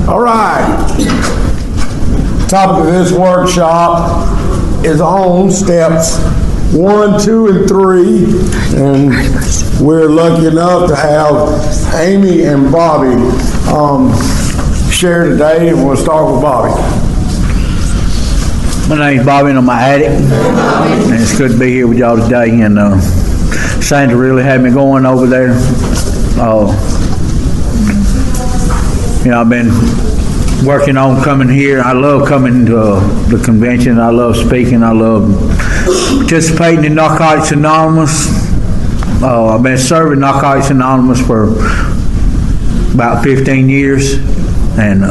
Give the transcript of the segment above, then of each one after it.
All right. Topic of this workshop is on steps 1, 2, and 3, and we're lucky enough to have Amy and Bobby share today, and we'll start with Bobby. My name's Bobby, and I'm an addict, and it's good to be here with y'all today. And Santa really had me going over there. I've been working on coming here. I love coming to the convention. I love speaking. I love participating in Narcotics Anonymous. I've been serving Narcotics Anonymous for about 15 years, and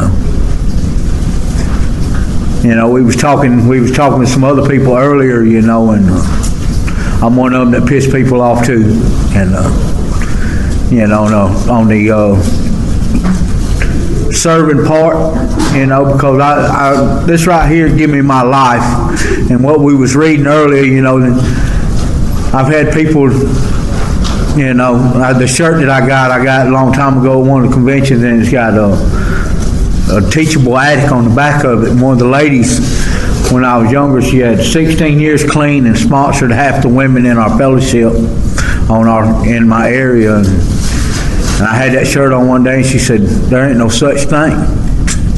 we was talking to some other people earlier, and I'm one of them that piss people off too, and on the serving part, because I this right here give me my life, and what we was reading earlier, I've had people, the shirt that I got a long time ago at one of the conventions, and it's got a teachable addict on the back of it. And one of the ladies, when I was younger, she had 16 years clean and sponsored half the women in our fellowship in my area. And I had that shirt on one day, and she said, "There ain't no such thing."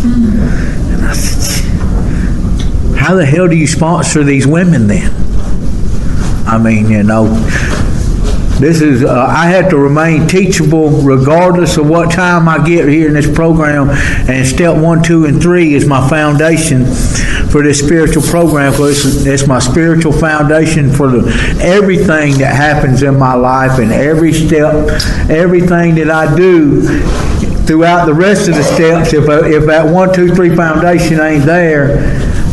And I said, "How the hell do you sponsor these women then?" I mean, this is, I have to remain teachable regardless of what time I get here in this program. And step 1, 2, and 3 is my foundation for this spiritual program, because it's my spiritual foundation for everything that happens in my life, and every step, everything that I do throughout the rest of the steps. If that 1, 2, 3 foundation ain't there,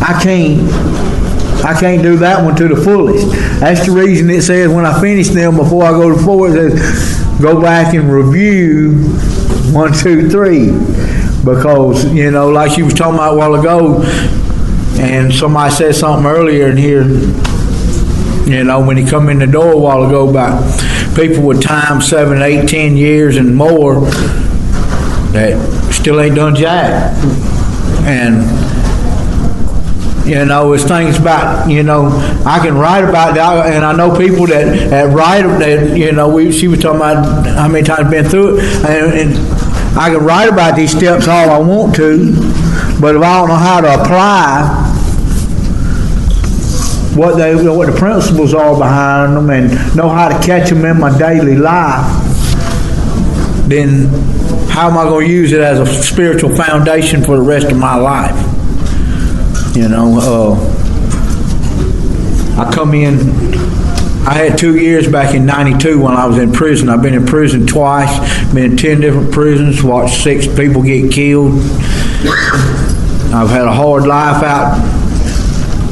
I can't do that one to the fullest. That's the reason it says when I finish them, before I go to 4, it says go back and review 1, 2, 3. Because, like she was talking about a while ago, and somebody said something earlier in here, when he come in the door a while ago, about people with time 7, 8, 10 years and more that still ain't done jack. And it's things about, I can write about that, and I know people that write, that, she was talking about how many times I've been through it, and I can write about these steps all I want to, but if I don't know how to apply what the principles are behind them, and know how to catch them in my daily life, then how am I going to use it as a spiritual foundation for the rest of my life? I come in, I had 2 years back in 92 when I was in prison. I've been in prison twice, been in 10 different prisons, watched 6 people get killed. I've had a hard life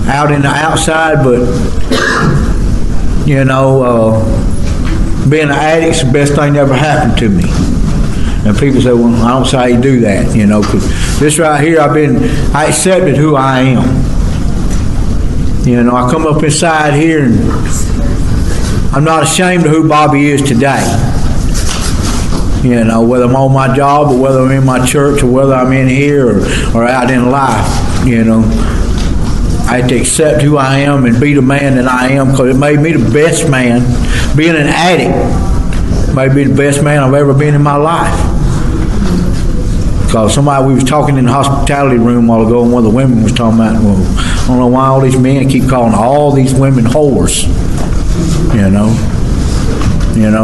out in the outside, but being an addict's the best thing that ever happened to me. And people say, well, I don't say how you do that, because this right here, I accepted who I am. I come up inside here, and I'm not ashamed of who Bobby is today. Whether I'm on my job, or whether I'm in my church, or whether I'm in here, or out in life, I have to accept who I am and be the man that I am, because it made me the best man. Being an addict made me the best man I've ever been in my life. Because we was talking in the hospitality room a while ago, and one of the women was talking about, well, I don't know why all these men keep calling all these women whores.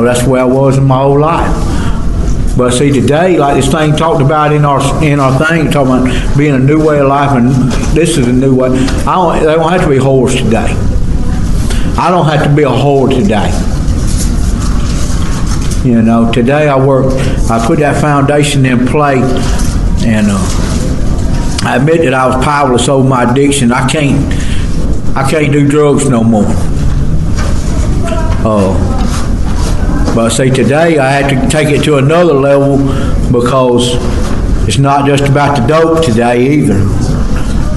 That's the way I was in my whole life. But see, today, like this thing talked about in our thing, talking about being a new way of life, and this is a new way. They don't have to be whores today. I don't have to be a whore today. Today I put that foundation in place, and I admit that I was powerless over my addiction. I can't do drugs no more. But see, today I had to take it to another level, because it's not just about the dope today either.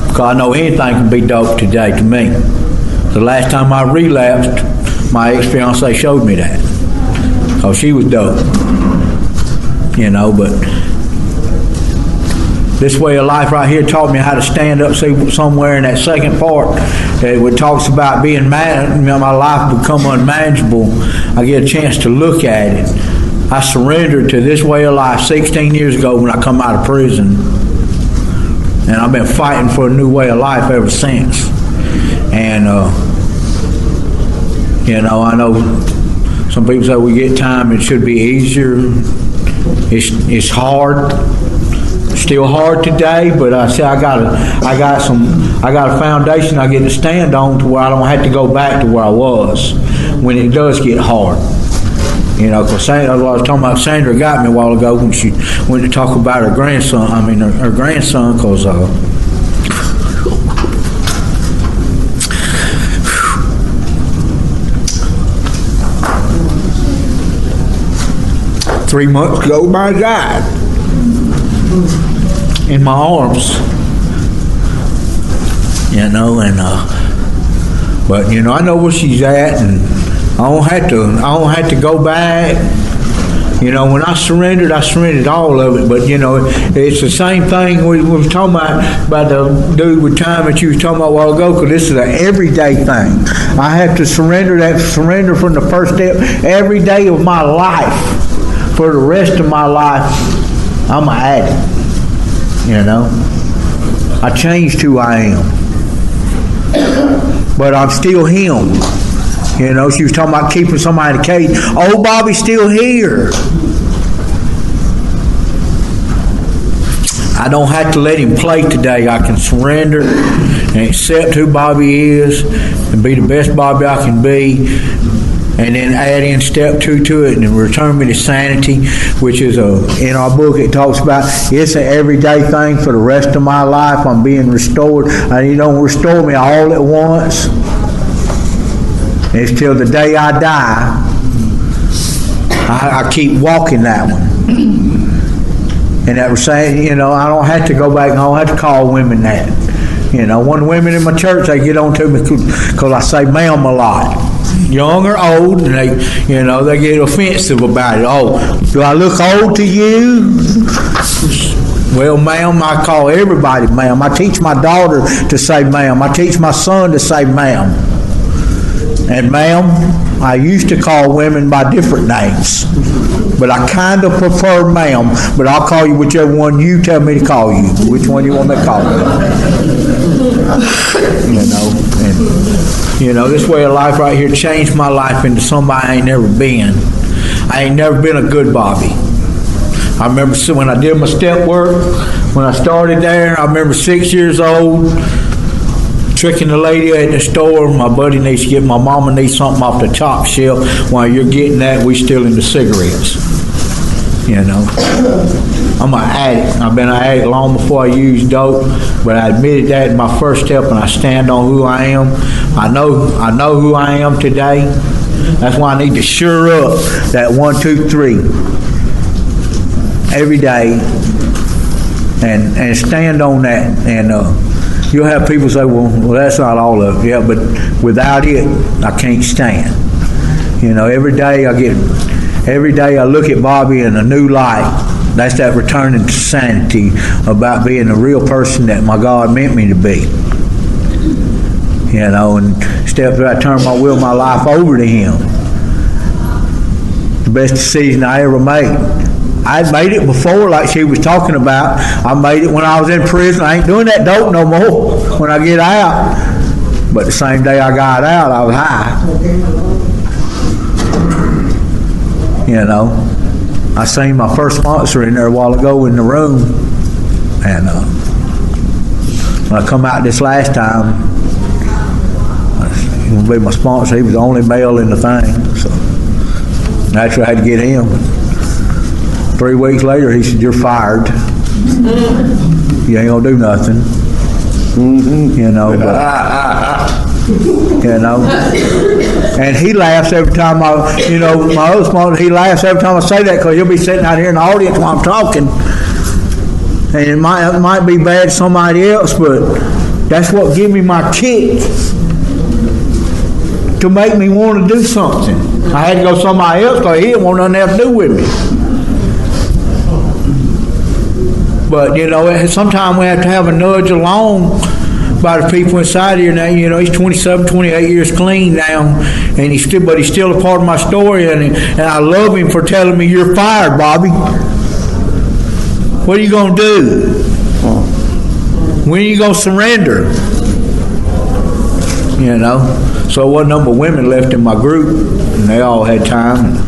Because I know anything can be dope today to me. The last time I relapsed, my ex-fiancée showed me that. Because she was dope. But This way of life right here taught me how to stand up, see somewhere in that second part that talks about being mad, my life become unmanageable. I get a chance to look at it. I surrendered to this way of life 16 years ago when I come out of prison. And I've been fighting for a new way of life ever since. And, I know some people say we get time, it should be easier. It's hard. Still hard today, but I say I got a foundation I get to stand on to where I don't have to go back to where I was when it does get hard. Because I was talking about Sandra got me a while ago when she went to talk about her grandson. Her grandson, because 3 months ago, my died in my arms, but I know where she's at, and I don't have to go back. When I surrendered all of it, but it's the same thing we were talking about the dude with time that you was talking about a while ago, because this is an everyday thing. I have to surrender from the first step every day of my life. For the rest of my life, I'm an addict. I changed who I am, but I'm still him. She was talking about keeping somebody in a cage. Old Bobby's still here. I don't have to let him play today. I can surrender and accept who Bobby is and be the best Bobby I can be. And then add in step 2 to it and return me to sanity, which is in our book it talks about it's an everyday thing for the rest of my life. I'm being restored, and you don't restore me all at once. It's till the day I die. I keep walking that one. And that was saying, I don't have to go back and I don't have to call women that. One of the women in my church, they get on to me because I say ma'am a lot. Young or old, and they get offensive about it. Oh, do I look old to you? Well, ma'am, I call everybody ma'am. I teach my daughter to say ma'am. I teach my son to say ma'am. And ma'am, I used to call women by different names, but I kind of prefer ma'am, but I'll call you whichever one you tell me to call you. Which one you want me to call you? This way of life right here changed my life into somebody I ain't never been. I ain't never been a good Bobby. I remember when I did my step work, when I started there, I remember 6 years old, tricking the lady at the store. My buddy needs to get, my mama needs something off the top shelf. While you're getting that, we still into cigarettes. I'm an addict. I've been an addict long before I used dope, but I admitted that in my first step, and I stand on who I am. I know who I am today. That's why I need to sure up that 1, 2, 3 every day, and stand on that. And you'll have people say, well, that's not all of it. Yeah, but without it, I can't stand. Every day I look at Bobby in a new light. That's that returning to sanity about being the real person that my God meant me to be. And step I turn my will, my life over to Him. The best decision I ever made. I made it before, like she was talking about. I made it when I was in prison. I ain't doing that dope no more when I get out. But the same day I got out, I was high. I seen my first sponsor in there a while ago in the room, and when I come out this last time, he was going to be my sponsor. He was the only male in the thing, so naturally I had to get him. 3 weeks later, he said, "You're fired. You ain't gonna do nothing." And he laughs every time my other sponsor, he laughs every time I say that, because he'll be sitting out here in the audience while I'm talking. And it might be bad to somebody else, but that's what give me my kick to make me want to do something. I had to go somebody else because he didn't want nothing else to do with me. But, sometimes we have to have a nudge along by the people inside here now. He's 27, 28 years clean now, and he's still a part of my story, and I love him for telling me, "You're fired, Bobby. What are you going to do? When are you going to surrender?" So one number of women left in my group, and they all had time.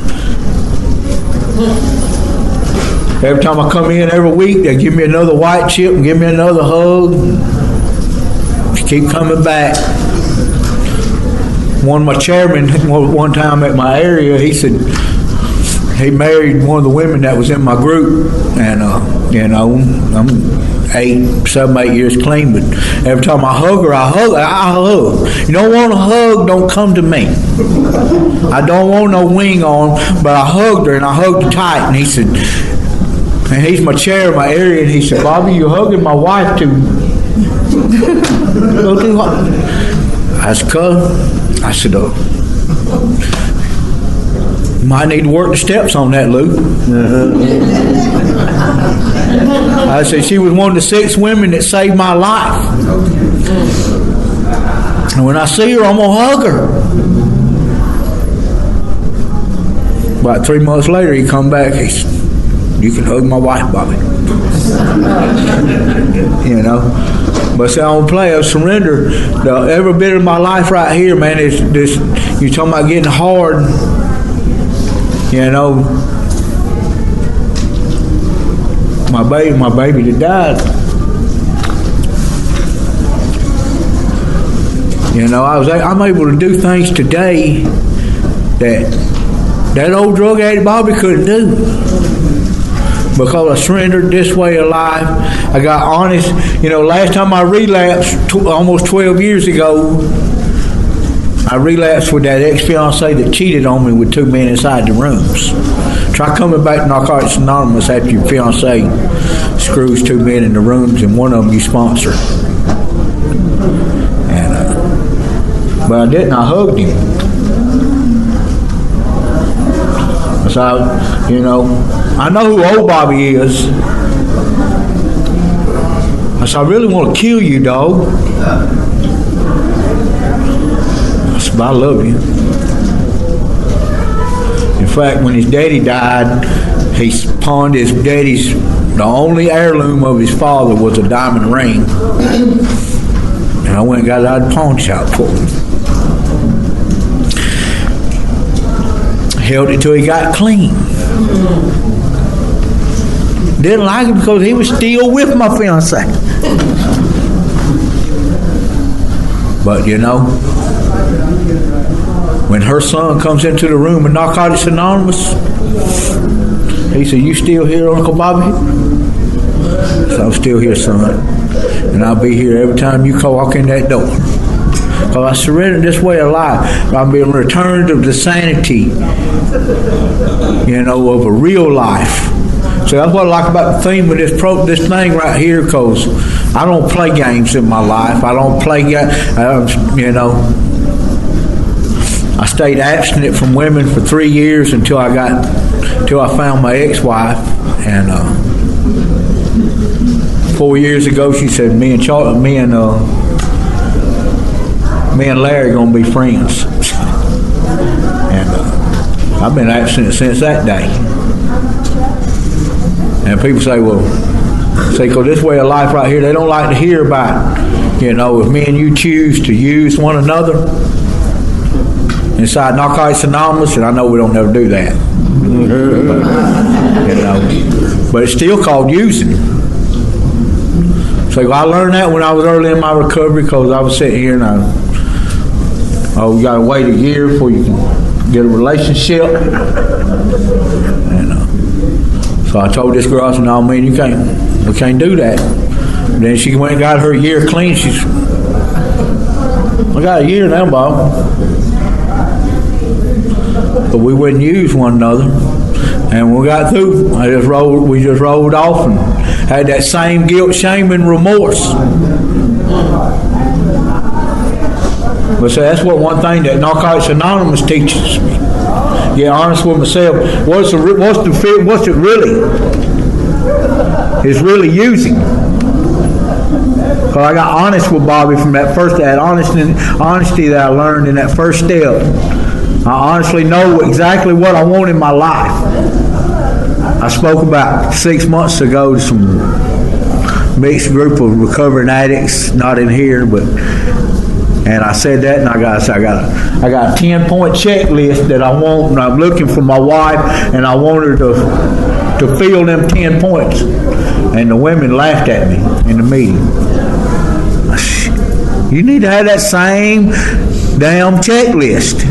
Every time I come in every week, they give me another white chip and give me another hug. Just keep coming back. One of my chairmen, one time at my area, he said he married one of the women that was in my group, and I'm 7, 8 years clean, but every time I hug her, I hug. You don't want a hug, don't come to me. I don't want no wing on, but I hugged her, and I hugged her tight, and he said, and he's my chair in my area, and he said, "Bobby, you're hugging my wife too." I said, "Might need to work the steps on that, Lou." I said, "She was one of the 6 women that saved my life. And when I see her, I'm going to hug her." About 3 months later, he come back. He said, "You can hug my wife, Bobby." But see, I don't play. I surrender. Every bit of my life right here, man, is this. You're talking about getting hard. My baby that died. I'm able to do things today that old drug addict Bobby couldn't do. Because I surrendered this way of life. I got honest. Last time I relapsed, almost 12 years ago, I relapsed with that ex-fiancée that cheated on me with 2 men inside the rooms. Try coming back to Narcotics Anonymous after your fiancée screws 2 men in the rooms, and one of them you sponsor. But I didn't. I hugged him. So, I know who old Bobby is. I said, "I really want to kill you, dog." I said, "But I love you." In fact, when his daddy died, he pawned his daddy's, the only heirloom of his father was a diamond ring. And I went and got it out of the pawn shop for him. Held it till he got clean. Didn't like it because he was still with my fiancée. But when her son comes into the room in Narcotics Anonymous, he said, "You still here, Uncle Bobby?" So "I'm still here, son. And I'll be here every time you walk in that door. Because I surrendered this way of life. I'm being returned to the sanity, of a real life." So that's what I like about the theme of this thing right here, because I don't play games in my life. I don't play I stayed abstinent from women for 3 years until I found my ex-wife, and 4 years ago she said, me and Larry are gonna be friends. And I've been abstinent since that day. And people say, because this way of life right here, they don't like to hear about, if me and you choose to use one another inside Narcotics Anonymous, and I know we don't never do that. But it's still called using. So I learned that when I was early in my recovery, because I was sitting here and you got to wait a year before you can get a relationship. And so I told this girl, I said, "No, man, we can't do that." And then she went and got her year clean. She's, "I got a year now, Bob." But we wouldn't use one another. And when we got through, we just rolled off and had that same guilt, shame, and remorse. But so that's one thing that Narcotics Anonymous teaches me. Get honest with myself. What's it really? is really using. Because I got honest with Bobby from that honesty that I learned in that first step. I honestly know exactly what I want in my life. I spoke about 6 months ago to some mixed group of recovering addicts, not in here, and I said that, and I got a 10-point checklist that I want, and I'm looking for my wife, and I want her to fill them 10 points. And the women laughed at me in the meeting. You need to have that same damn checklist.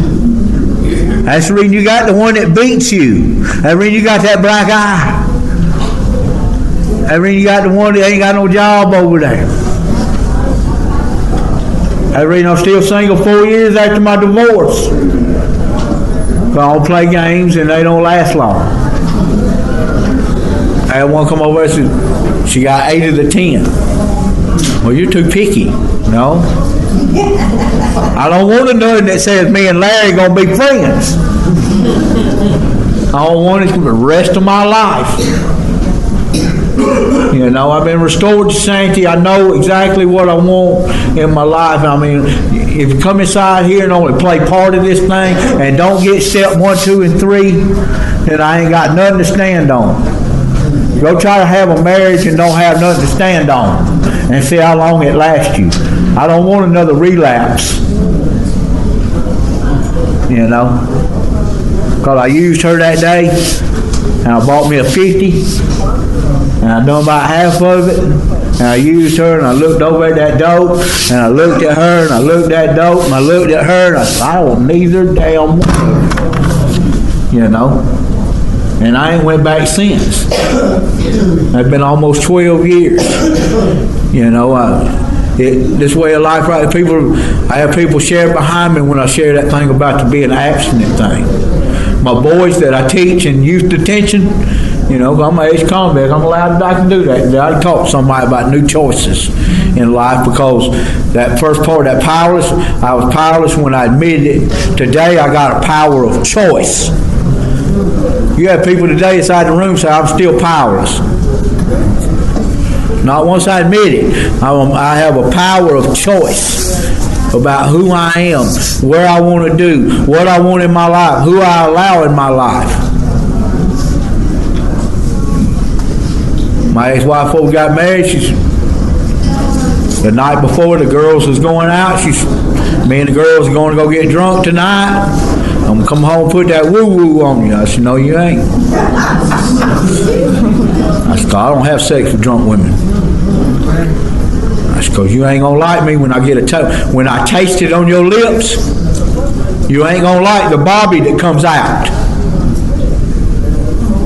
That's the reason you got the one that beats you. That's the reason you got that black eye. That's the reason you got the one that ain't got no job over there. That's the reason I'm still single 4 years after my divorce. I don't play games and they don't last long. I had one come over and said, she got 8 of the 10. Well, you're too picky. No. I don't want to know that says me and Larry going to be friends. I don't want it for the rest of my life. You know, I've been restored to sanctity. I know exactly what I want in my life. I mean, if you come inside here and only play part of this thing and don't get step 1, 2, and 3, then I ain't got nothing to stand on. Go try to have a marriage and don't have nothing to stand on and see how long it lasts you. I don't want another relapse. You know? Because I used her that day and I bought me a 50 and I done about half of it and I used her and I looked over at that dope and I looked at her and I looked at that dope and I looked at her and I said, I want neither damn one. You know? And I ain't went back since. It's been almost 12 years. You know, this way of life, right? I have people share behind me when I share that thing about to be an abstinent thing. My boys that I teach in youth detention, you know, I'm an ex-convict. I'm allowed, I can do that. I talk to somebody about new choices in life because that first part, that powerless, I was powerless when I admitted it. Today I got a power of choice. You have people today inside the room say, I'm still powerless. Not once I admit it. I have a power of choice about who I am, where I want to do, what I want in my life, who I allow in my life. My ex-wife, before we got married, the night before the girls was going out, me and the girls are going to go get drunk tonight. I'm going to come home and put that woo-woo on you. I said, no, you ain't. I said, I don't have sex with drunk women. I said, because you ain't going to like me when I get when I taste it on your lips, you ain't going to like the Bobby that comes out.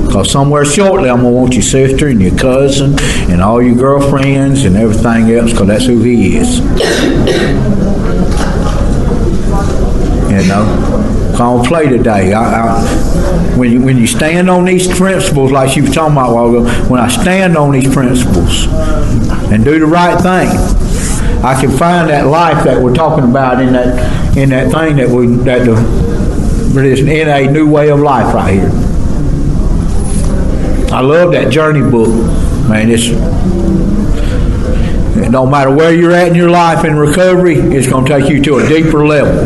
Because somewhere shortly I'm going to want your sister and your cousin and all your girlfriends and everything else because that's who he is. You know? I don't play today. When you stand on these principles, like she was talking about a while ago, when I stand on these principles and do the right thing, I can find that life that we're talking about in that thing that is in a new way of life right here. I love that journey book, man. It don't matter where you're at in your life in recovery, it's going to take you to a deeper level.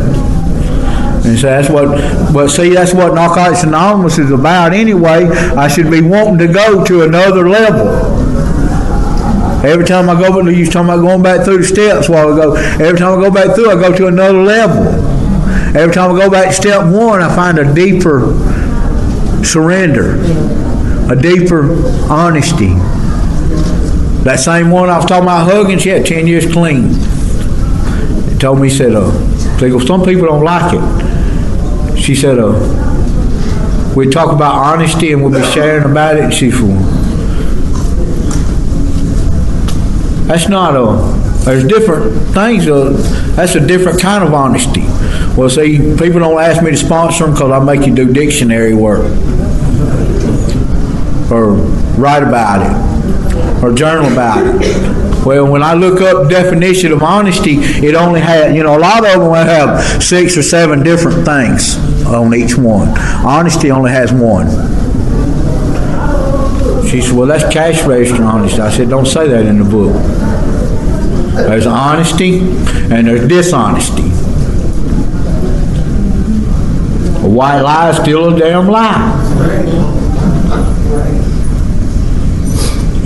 And so that's what Narcotics Anonymous is about anyway. I should be wanting to go to another level. Every time I go, you was talking about going back through the steps a while ago. Every time I go back through, I go to another level. Every time I go back to step 1, I find a deeper surrender, a deeper honesty. That same one I was talking about hugging, she had 10 years clean. He told me, he said, some people don't like it. She said, we talk about honesty and we'll be sharing about it. And she said, that's not there's different things. That's a different kind of honesty. Well, see, people don't ask me to sponsor them because I make you do dictionary work or write about it or journal about it. Well, when I look up the definition of honesty, it only had, a lot of them will have 6 or 7 different things on each one. Honesty only has one. She said, well, that's cash register honesty. I said, don't say that in the book. There's honesty and there's dishonesty. A white lie is still a damn lie.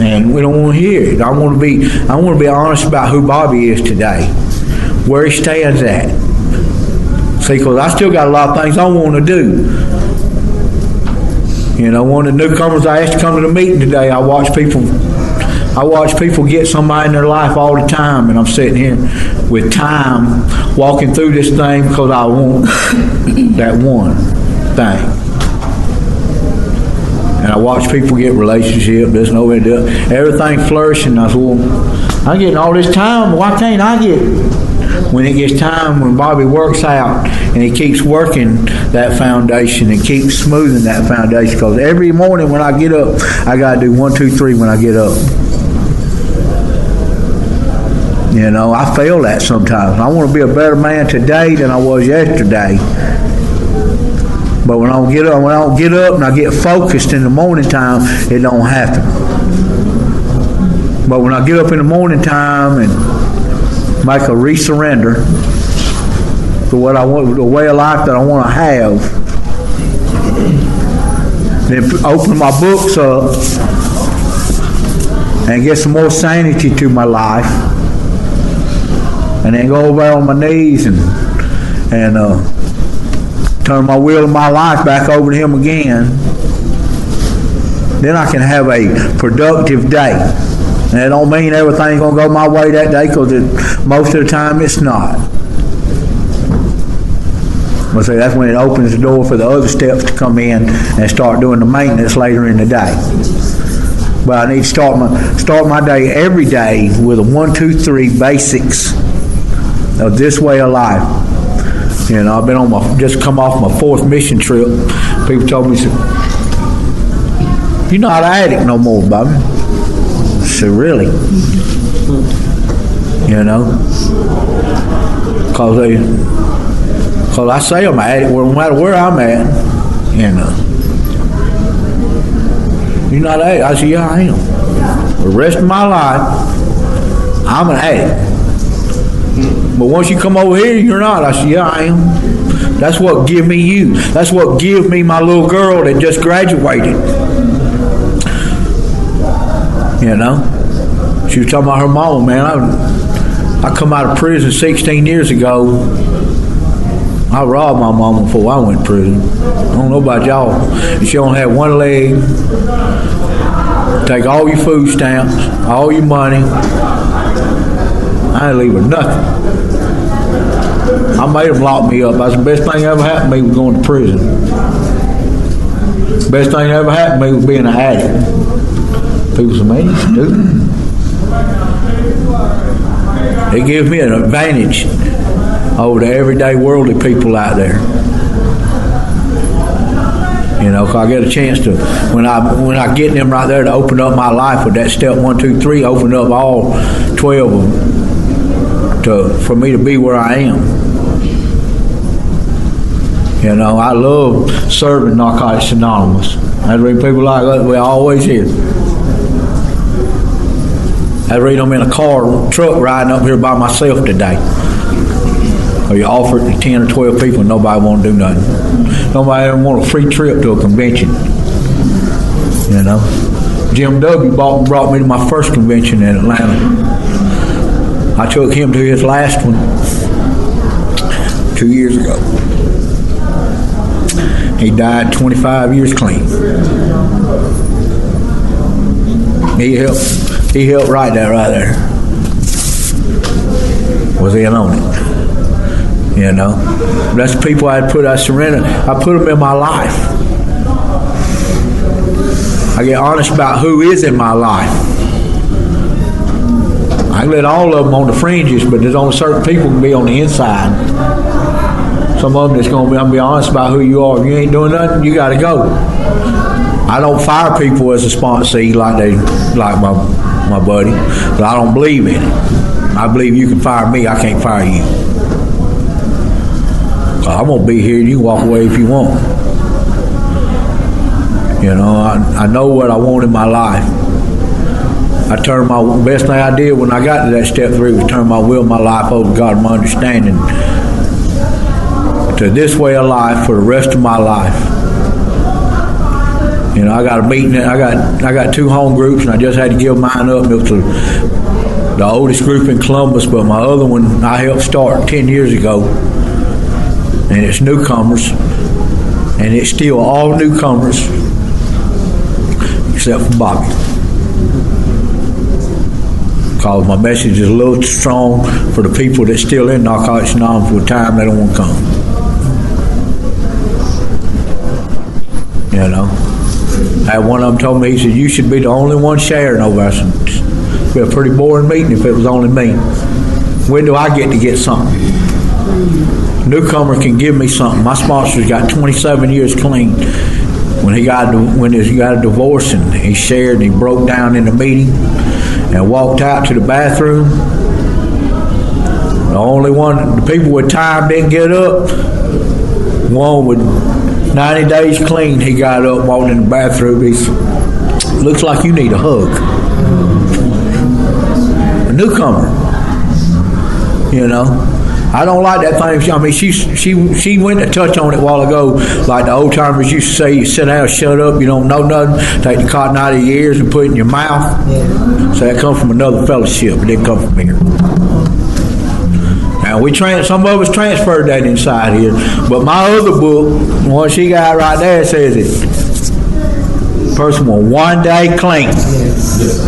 And we don't want to hear it. I want to be honest about who Bobby is today, where he stands at. See, because I still got a lot of things I want to do. You know, one of the newcomers I asked to come to the meeting today, I watch people get somebody in their life all the time, and I'm sitting here with time walking through this thing because I want that one thing. And I watch people get relationships, this and over, everything flourishing. I said, well, I'm getting all this time, why can't I get it? When it gets time, when Bobby works out and he keeps working that foundation and keeps smoothing that foundation, because every morning when I get up, I got to do 1, 2, 3 when I get up. You know, I fail that sometimes. I want to be a better man today than I was yesterday. But when I don't get up and I get focused in the morning time, it don't happen. But when I get up in the morning time and make a resurrender to what I want, the way of life that I want to have, then open my books up and get some more sanity to my life, and then go over on my knees and turn my will of my life back over to Him again, then I can have a productive day. And it don't mean everything's going to go my way that day, because most of the time it's not. But see, that's when it opens the door for the other steps to come in and start doing the maintenance later in the day. But I need to start my day every day with a 1, 2, 3 basics of this way of life. You know, I've been just come off my 4th mission trip. People told me, "You're not an addict no more, Bobby." I said, "Really?" You know, because I say I'm an addict no matter where I'm at. You know, "You're not an addict." I said, "Yeah, I am. The rest of my life, I'm an addict. But once you come over here, you're not." I said, "Yeah, I am. That's what give me you. That's what give me my little girl that just graduated." You know, she was talking about her mom, man. I come out of prison 16 years ago. I robbed my mama before I went to prison. I don't know about y'all. And she only had one leg. Take all your food stamps, all your money. I didn't leave her nothing. I made them lock me up. That's the best thing that ever happened to me was going to prison. Best thing that ever happened to me was being an addict. People say, "Man, you stupid." It gives me an advantage over the everyday worldly people out there. You know, 'cause I get a chance to, when I get them right there to open up my life with that step 1, 2, 3, open up all 12 of them for me to be where I am. You know, I love serving Narcotics Anonymous. I read people like that, we always hear. I read them in a truck riding up here by myself today. Or you offer it to 10 or 12 people and nobody won't do nothing. Nobody ever want a free trip to a convention. You know, Jim W. brought me to my first convention in Atlanta. I took him to his last one 2 years ago. He died 25 years clean. He helped write that right there. Was in on it. You know, that's the people I surrender. I put them in my life. I get honest about who is in my life. I can let all of them on the fringes, but there's only certain people can be on the inside. Some of them that's going to be, I'm be honest about who you are. If you ain't doing nothing, you got to go. I don't fire people as a sponsee like my buddy, but I don't believe in it. I believe you can fire me, I can't fire you. I'm going to be here, you can walk away if you want. You know, I know what I want in my life. I turned best thing I did when I got to that step 3 was turn my will, my life over to God, my understanding to this way of life for the rest of my life. You know, I got a meeting. I got 2 home groups, and I just had to give mine up. It was the oldest group in Columbus, but my other one I helped start 10 years ago, and it's newcomers, and it's still all newcomers except for Bobby. Because my message is a little strong for the people that's still in Narcotics Anonymous for a time they don't want to come. You know? One of them told me, he said, you should be the only one sharing over us. It'd be a pretty boring meeting if it was only me. When do I get to get something? Newcomer can give me something. My sponsor's got 27 years clean. When he got a divorce and he shared and he broke down in the meeting and walked out to the bathroom, the people with time didn't get up. One with 90 days clean, he got up, walked in the bathroom. He said, looks like you need a hug. A newcomer, you know. I don't like that thing. I mean, she went to touch on it a while ago, like the old timers used to say, you sit down, shut up, you don't know nothing, take the cotton out of your ears and put it in your mouth. Yeah. So that comes from another fellowship. It didn't come from here. Now, some of us transferred that inside here, but my other book, the one she got right there, says it. Person will one day clean. Yes.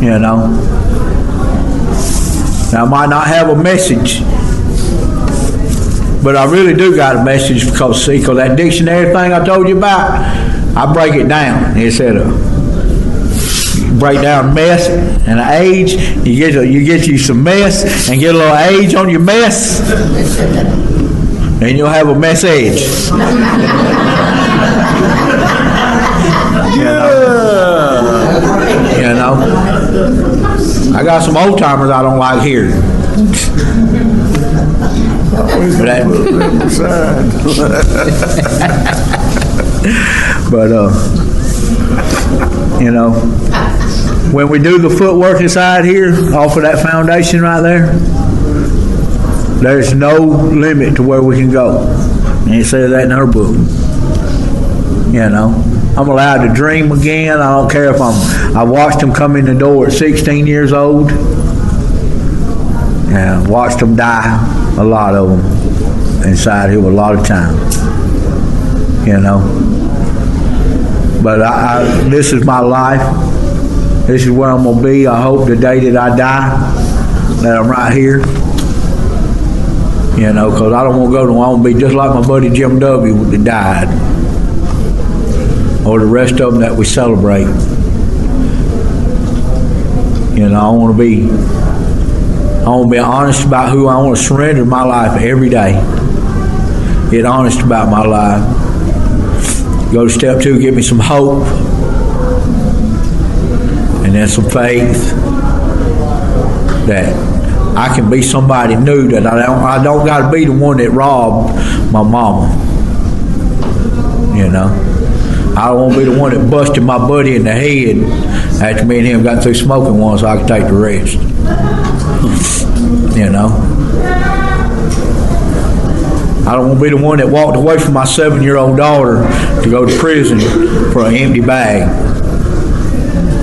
You know. Now, I might not have a message, but I really do got a message because that dictionary thing I told you about, I break it down. It said break down mess and age. You get you some mess and get a little age on your mess, and you'll have a message. You know. I got some old timers I don't like hearing. But you know, when we do the footwork inside here, off of that foundation right there, there's no limit to where we can go. And it says that in her book. You know, I'm allowed to dream again. I don't care if I watched them come in the door at 16 years old, and watched them die, a lot of them, inside here a lot of time. You know. But this is my life. This is where I'm going to be. I hope the day that I die, that I'm right here. You know, because I don't want to go to, I want to be just like my buddy Jim W. that died. Or the rest of them that we celebrate. You know, I want to be honest about who I want to surrender my life every day. Get honest about my life. Go to step 2, give me some hope. And then some faith that I can be somebody new, that I don't got to be the one that robbed my mama. You know. I don't want to be the one that busted my buddy in the head after me and him got through smoking one so I could take the rest. You know? I don't want to be the one that walked away from my 7-year-old daughter to go to prison for an empty bag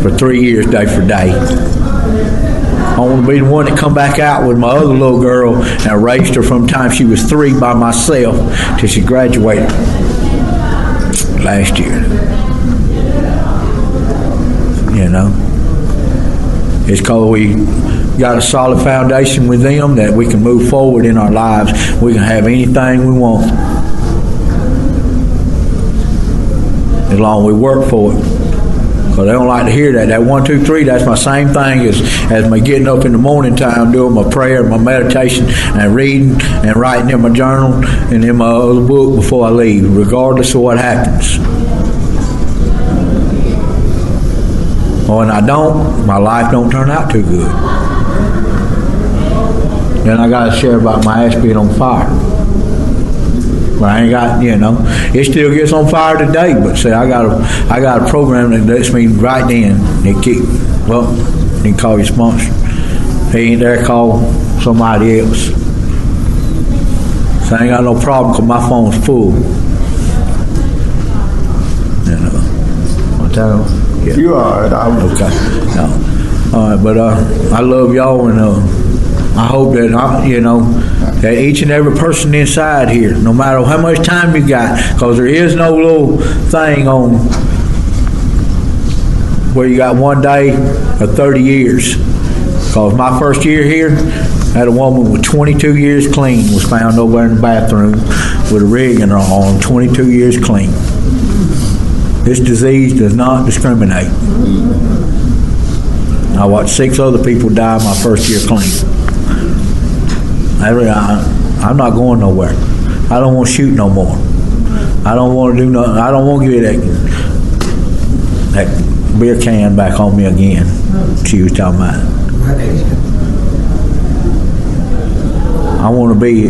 for 3 years, day for day. I want to be the one that come back out with my other little girl and I raised her from the time she was 3 by myself till she graduated last year. You know, it's because we got a solid foundation with them that we can move forward in our lives. We can have anything we want as long as we work for it. Because they don't like to hear that. That 1, 2, 3, that's my same thing as my getting up in the morning time, doing my prayer, my meditation, and reading and writing in my journal and in my other book before I leave, regardless of what happens. When I don't, my life don't turn out too good. Then I got to share about my ass being on fire. But I ain't got, it still gets on fire today. But see, I got a program that lets me right then. You can call your sponsor. He ain't there, call somebody else. So I ain't got no problem because my phone's full. What time? Yeah. You all right? Okay. No. All right, but I love y'all, and I hope that that each and every person inside here, no matter how much time you got, because there is no little thing on where you got one day or 30 years. Because my first year here, I had a woman with 22 years clean was found over in the bathroom with a rig in her arm, 22 years clean. This disease does not discriminate. I watched 6 other people die my first year clean. I'm not going nowhere. I don't want to shoot no more. I don't want to do nothing. I don't want to get that beer can back on me again. She was talking about. I want to be,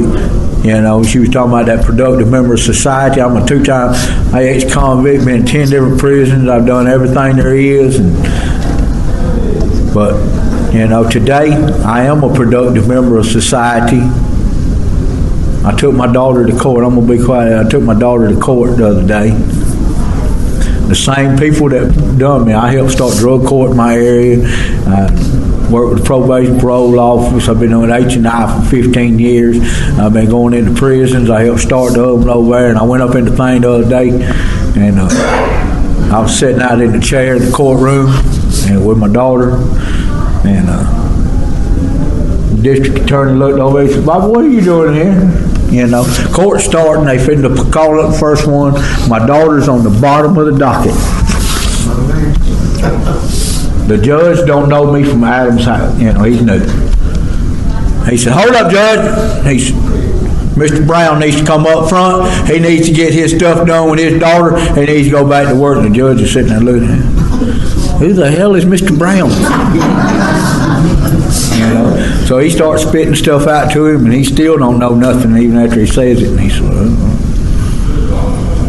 she was talking about that productive member of society. I'm a 2-time ex-convict, been in 10 different prisons. I've done everything there is. But today I am a productive member of society. I took my daughter to court. I'm going to be quiet. I took my daughter to court the other day. The same people that done me. I helped start drug court in my area. I worked with the probation parole office. I've been doing H&I for 15 years. I've been going into prisons. I helped start the oven over there, and I went up in the thing the other day, and I was sitting out in the chair in the courtroom and with my daughter, and the district attorney looked over and said, "Bob, what are you doing here?" Court starting, they finna call up the first one. My daughter's on the bottom of the docket. The judge don't know me from Adam's house. He's new. He said, "Hold up, Judge." He said, "Mr. Brown needs to come up front. He needs to get his stuff done with his daughter. He needs to go back to work." And the judge is sitting there looking at him. Who the hell is Mr. Brown? So he starts spitting stuff out to him, and he still don't know nothing even after he says it. And he said,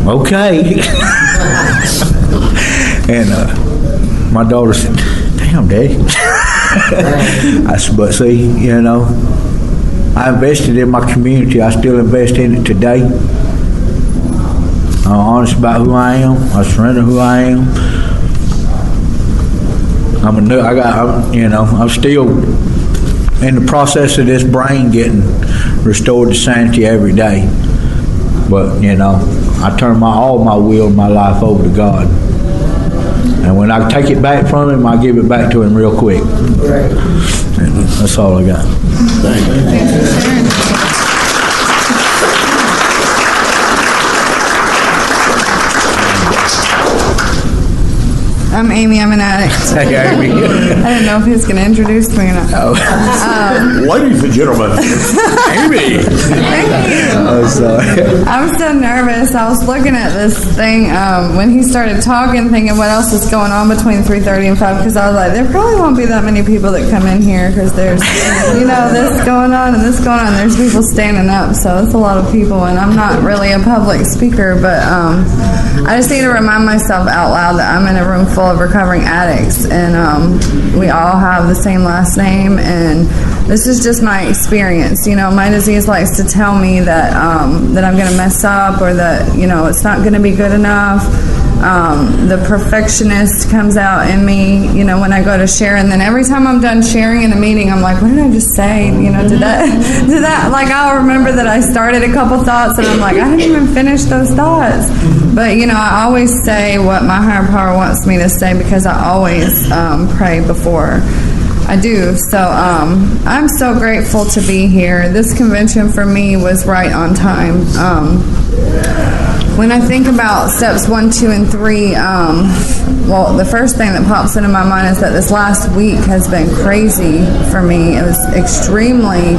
"Okay." And my daughter said, "Damn, Daddy." I said, "But see, I invested in my community. I still invest in it today. I'm honest about who I am. I surrender who I am. I'm still in the process of this brain getting restored to sanity every day. But, I turn all my will and my life over to God. And when I take it back from him, I give it back to him real quick." And that's all I got. Thank you. I'm Amy. I'm an addict. Hey, Amy. I didn't know if he was going to introduce me or not. Ladies and gentlemen, Amy. Thank you. Oh, sorry. I'm so nervous. I was looking at this thing when he started talking, thinking what else is going on between 3:30 and 5, because I was like, there probably won't be that many people that come in here because there's, this going on and this going on. There's people standing up, so it's a lot of people, and I'm not really a public speaker, but I just need to remind myself out loud that I'm in a room full of recovering addicts, and we all have the same last name, and this is just my experience. My disease likes to tell me that that I'm going to mess up, or that it's not going to be good enough. The perfectionist comes out in me, when I go to share, and then every time I'm done sharing in a meeting, I'm like, what did I just say? Did that, like, I'll remember that I started a couple thoughts, and I'm like, I didn't even finish those thoughts. But, I always say what my higher power wants me to say, because I always pray before I do. So I'm so grateful to be here. This convention for me was right on time. When I think about steps 1, 2, and 3, the first thing that pops into my mind is that this last week has been crazy for me. It was extremely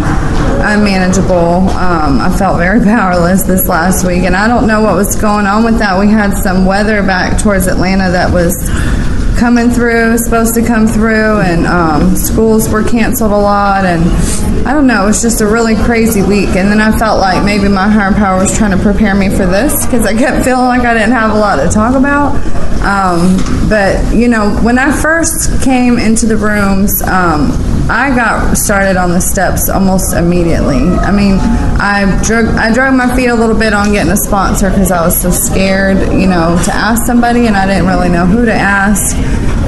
unmanageable. I felt very powerless this last week, and I don't know what was going on with that. We had some weather back towards Atlanta that was coming through, supposed to come through, and schools were canceled a lot, and I don't know, it was just a really crazy week. And then I felt like maybe my higher power was trying to prepare me for this, because I kept feeling like I didn't have a lot to talk about. But you know, when I first came into the rooms, I got started on the steps almost immediately. I mean, I drug my feet a little bit on getting a sponsor because I was so scared, you know, to ask somebody, and I didn't really know who to ask.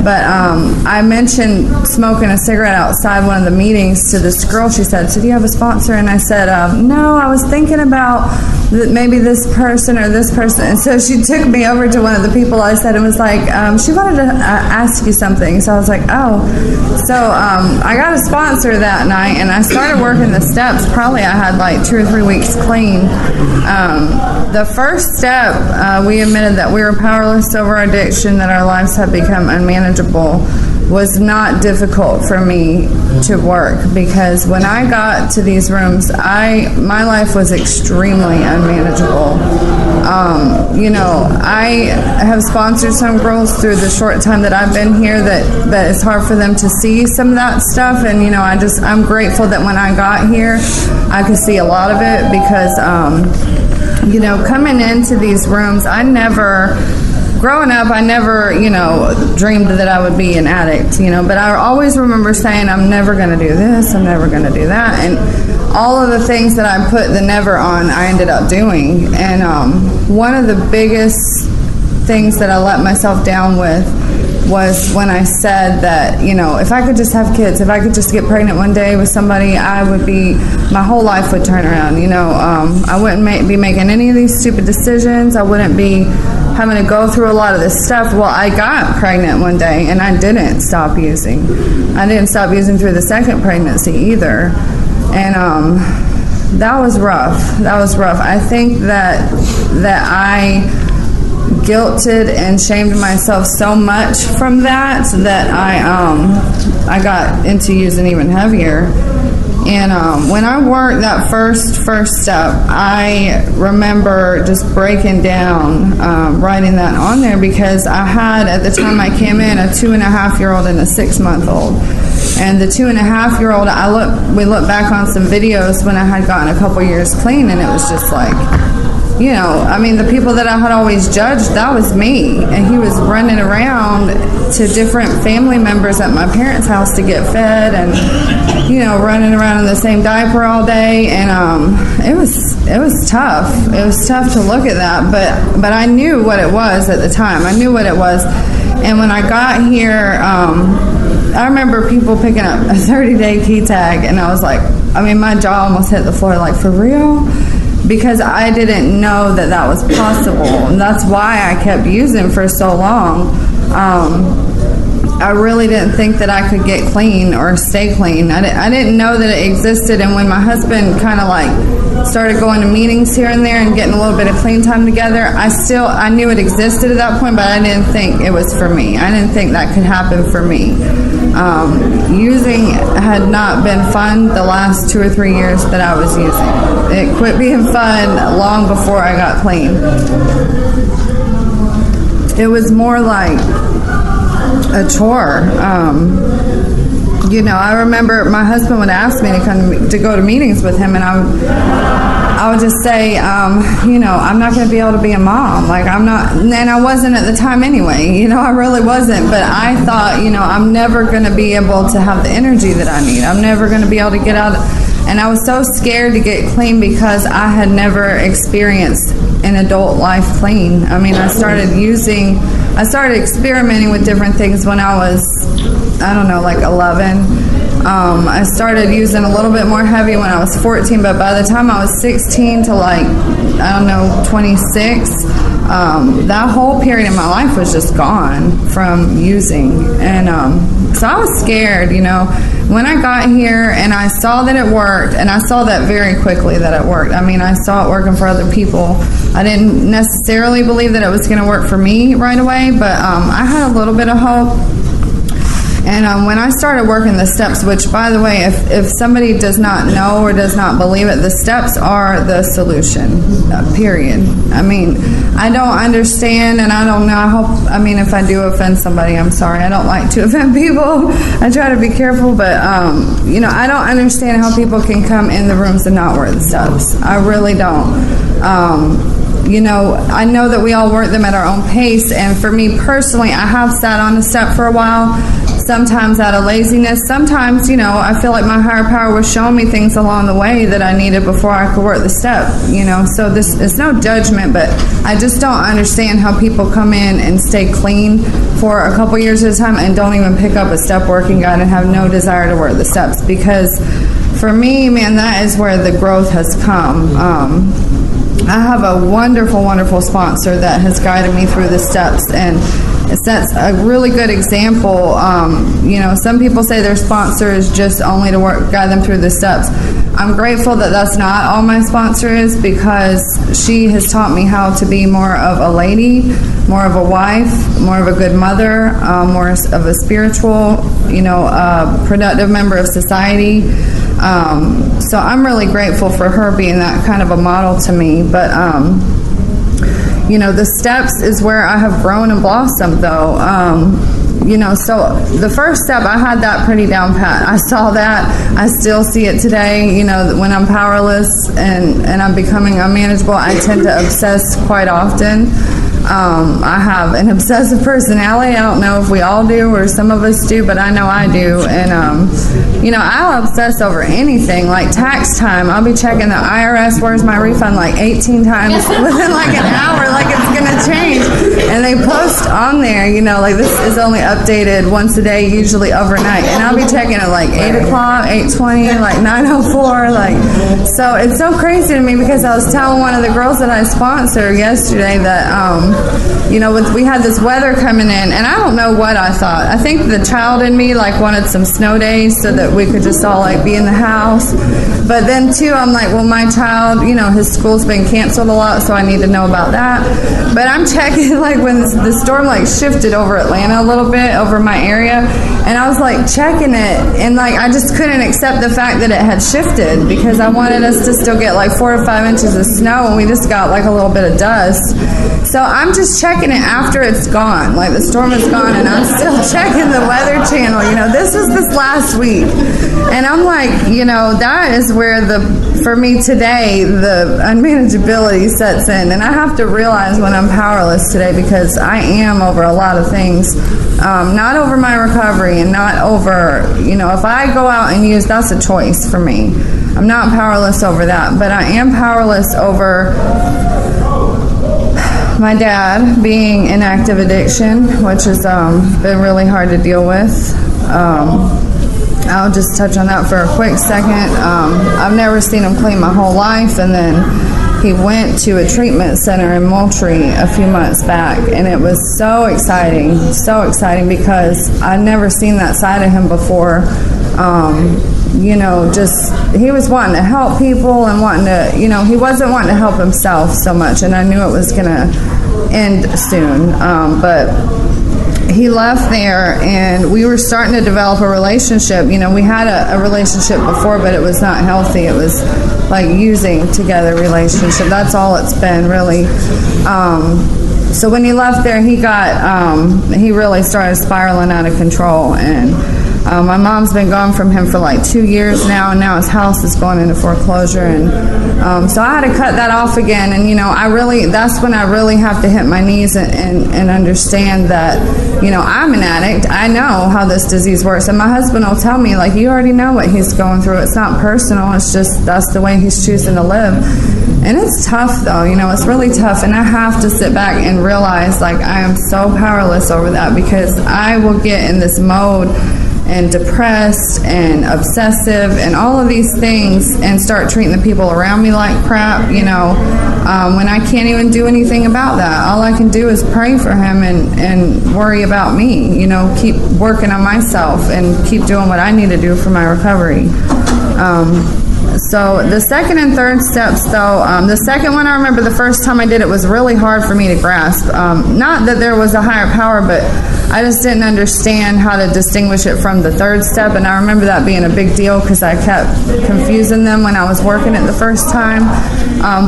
But I mentioned smoking a cigarette outside one of the meetings to this girl. She said, "So do you have a sponsor?" And I said, "No, I was thinking about maybe this person or this person." And so she took me over to one of the people I said and was like, she wanted to ask you something. So I was like, oh. So I got a sponsor that night, and I started working the steps. Probably I had like 2 or 3 weeks clean. The first step, we admitted that we were powerless over our addiction, that our lives had become unmanageable, was not difficult for me to work, because when I got to these rooms, my life was extremely unmanageable. You know, I have sponsored some girls through the short time that I've been here that it's hard for them to see some of that stuff, and you know, I'm grateful that when I got here, I could see a lot of it, because you know, coming into these rooms, growing up, I never, you know, dreamed that I would be an addict, you know, but I always remember saying, I'm never going to do this, I'm never going to do that, and all of the things that I put the never on, I ended up doing. And one of the biggest things that I let myself down with was when I said that, you know, if I could just have kids, if I could just get pregnant one day with somebody, my whole life would turn around, you know. I wouldn't be making any of these stupid decisions. I wouldn't be having to go through a lot of this stuff. Well, I got pregnant one day, and I didn't stop using. I didn't stop using through the second pregnancy either. And that was rough. That was rough. I think that I guilted and shamed myself so much from that I got into using even heavier. And when I worked that first step, I remember just breaking down, writing that on there, because I had, at the time I came in, a 2.5-year-old and a 6-month-old. And the 2.5-year-old, we looked back on some videos when I had gotten a couple years clean, and it was just like, you know, I mean, the people that I had always judged, that was me. And he was running around to different family members at my parents' house to get fed, and, you know, running around in the same diaper all day. And it was tough. It was tough to look at that, but I knew what it was at the time. I knew what it was. And when I got here, I remember people picking up a 30-day key tag, and I was like, I mean, my jaw almost hit the floor, like, for real? Because I didn't know that was possible, and that's why I kept using for so long. I really didn't think that I could get clean or stay clean. I didn't know that it existed, and when my husband kind of like started going to meetings here and there and getting a little bit of clean time together, I knew it existed at that point, but I didn't think it was for me. I didn't think that could happen for me. Using had not been fun the last 2 or 3 years that I was using. It quit being fun long before I got clean. It was more like a chore. You know, I remember my husband would ask me to go to meetings with him, and I would just say, you know, I'm not going to be able to be a mom. Like, I'm not, and I wasn't at the time anyway. You know, I really wasn't. But I thought, you know, I'm never going to be able to have the energy that I need. I'm never going to be able to get out. And I was so scared to get clean because I had never experienced an adult life clean. I mean, I started experimenting with different things when I was, I don't know, like 11. I started using a little bit more heavy when I was 14, but by the time I was 16 to like, I don't know, 26, that whole period in my life was just gone from using. And so I was scared, you know. When I got here and I saw that it worked, and I saw that very quickly that it worked. I mean, I saw it working for other people. I didn't necessarily believe that it was going to work for me right away, but I had a little bit of hope. And when I started working the steps, which, by the way, if somebody does not know or does not believe it, the steps are the solution, period. I mean, I don't understand, and I don't know. If I do offend somebody, I'm sorry. I don't like to offend people. I try to be careful, but, I don't understand how people can come in the rooms and not work the steps. I really don't. I know that we all work them at our own pace, and for me personally, I have sat on a step for a while, sometimes out of laziness. Sometimes, I feel like my higher power was showing me things along the way that I needed before I could work the step, So this is no judgment, but I just don't understand how people come in and stay clean for a couple years at a time and don't even pick up a step working guide and have no desire to work the steps. Because for me, man, that is where the growth has come. I have a wonderful, wonderful sponsor that has guided me through the steps, and that's a really good example. Some people say their sponsor is just only to guide them through the steps. I'm grateful that that's not all my sponsor is, because she has taught me how to be more of a lady, more of a wife, more of a good mother, more of a spiritual, productive member of society. So I'm really grateful for her being that kind of a model to me. But, the steps is where I have grown and blossomed, though. So the first step, I had that pretty down pat. I saw that. I still see it today. When I'm powerless and I'm becoming unmanageable, I tend to obsess quite often. I have an obsessive personality. I don't know if we all do or some of us do, but I know I do. And, I'll obsess over anything, like tax time. I'll be checking the IRS, where's my refund, like 18 times within like an hour, like it's going to change. And they post on there, like this is only updated once a day, usually overnight. And I'll be checking it like 8 o'clock, 8:20, like 9:04. So it's so crazy to me, because I was telling one of the girls that I sponsor yesterday that, we had this weather coming in, and I don't know what I thought. I think the child in me wanted some snow days so that we could just all be in the house. But then too, I'm like, well, my child, his school's been canceled a lot, so I need to know about that. But I'm checking when the storm shifted over Atlanta a little bit, over my area, and I was checking it, and I just couldn't accept the fact that it had shifted, because I wanted us to still get 4 or 5 inches of snow, and we just got a little bit of dust. So I'm just checking it after it's gone, the storm is gone, and I'm still checking the Weather Channel. This is this last week, and I'm that is where for me today, the unmanageability sets in, and I have to realize when I'm powerless today, because I am over a lot of things, not over my recovery, and not over, if I go out and use, that's a choice for me. I'm not powerless over that, but I am powerless over my dad being in active addiction, which has been really hard to deal with. I'll just touch on that for a quick second. I've never seen him clean my whole life, and then he went to a treatment center in Moultrie a few months back, and it was so exciting because I'd never seen that side of him before. He was wanting to help people and wanting to, he wasn't wanting to help himself so much, and I knew it was going to end soon. But he left there, and we were starting to develop a relationship. We had a relationship before, but it was not healthy. It was using together relationship. That's all it's been, really. So when he left there, he really started spiraling out of control, and my mom's been gone from him for 2 years now, and now his house is going into foreclosure, and so I had to cut that off again. And that's when I really have to hit my knees and understand that I'm an addict. I know how this disease works, and my husband will tell me you already know what he's going through. It's not personal. It's just that's the way he's choosing to live. And it's tough, though. It's really tough, and I have to sit back and realize I am so powerless over that, because I will get in this mode and depressed and obsessive and all of these things and start treating the people around me like crap, when I can't even do anything about that. All I can do is pray for him and worry about me, keep working on myself and keep doing what I need to do for my recovery. So the second and third steps, though, the second one, I remember the first time I did it was really hard for me to grasp. Not that there was a higher power, but I just didn't understand how to distinguish it from the third step, and I remember that being a big deal because I kept confusing them when I was working it the first time.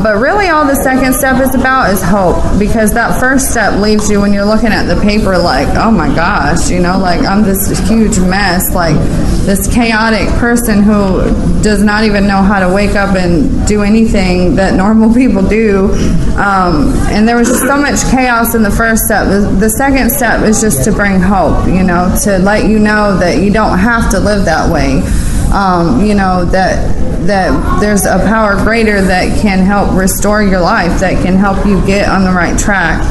But really all the second step is about is hope, because that first step leaves you when you're looking at the paper like, oh my gosh, like I'm this huge mess, like this chaotic person who does not even know how to wake up and do anything that normal people do. And there was just so much chaos in the first step. The second step is just to bring hope, to let you know that you don't have to live that way. That there's a power greater that can help restore your life, that can help you get on the right track.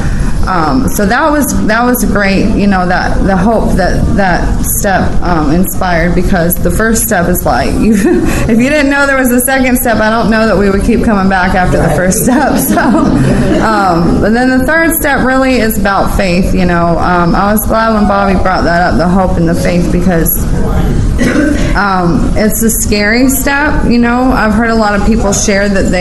So that was great, that the hope that step inspired, because the first step is like, if you didn't know there was a second step, I don't know that we would keep coming back after the first step. So, but then the third step really is about faith. I was glad when Bobby brought that up, the hope and the faith, because it's a scary step. I've heard a lot of people share that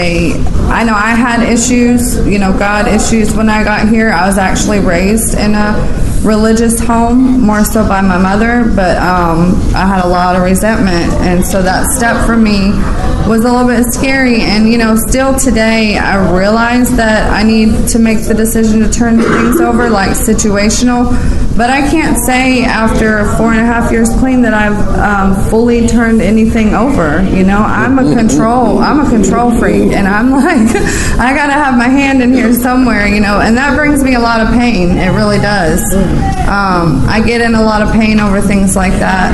I know I had issues, God issues when I got here. I was actually raised in a religious home, more so by my mother, but I had a lot of resentment, and so that step for me was a little bit scary. And still today I realize that I need to make the decision to turn things over, like situational. But I can't say after 4.5 years clean that I've fully turned anything over. I'm a control freak, and I'm like, I gotta have my hand in here somewhere, and that brings me a lot of pain. It really does. I get in a lot of pain over things like that.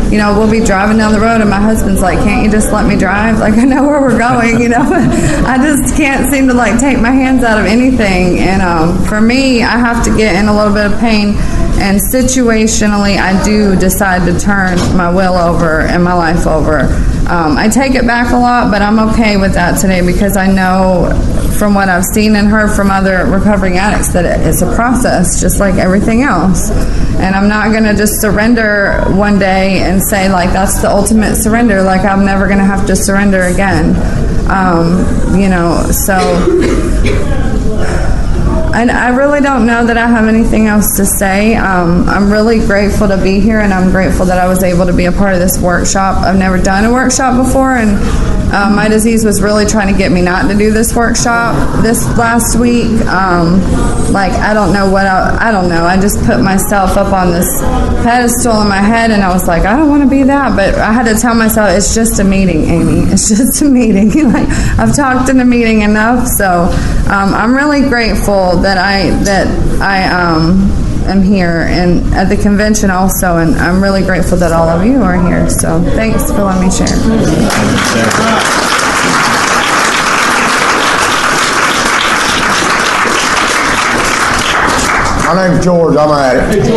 We'll be driving down the road, and my husband's like, "Can't you just let me drive? Like, I know where we're going." I just can't seem to take my hands out of anything. And for me, I have to get in a little bit of pain. And situationally, I do decide to turn my will over and my life over. I take it back a lot, but I'm okay with that today, because I know from what I've seen and heard from other recovering addicts that it's a process, just like everything else. And I'm not going to just surrender one day and say, that's the ultimate surrender. I'm never going to have to surrender again. And I really don't know that I have anything else to say. I'm really grateful to be here, and I'm grateful that I was able to be a part of this workshop. I've never done a workshop before, and my disease was really trying to get me not to do this workshop this last week. I don't know what I don't know. I just put myself up on this pedestal in my head, and I was like, I don't want to be that. But I had to tell myself, it's just a meeting, Amy. It's just a meeting. I've talked in a meeting enough. So I'm really grateful that I am here and at the convention also, and I'm really grateful that all of you are here. So thanks for letting me share. My name's George. I'm an addict.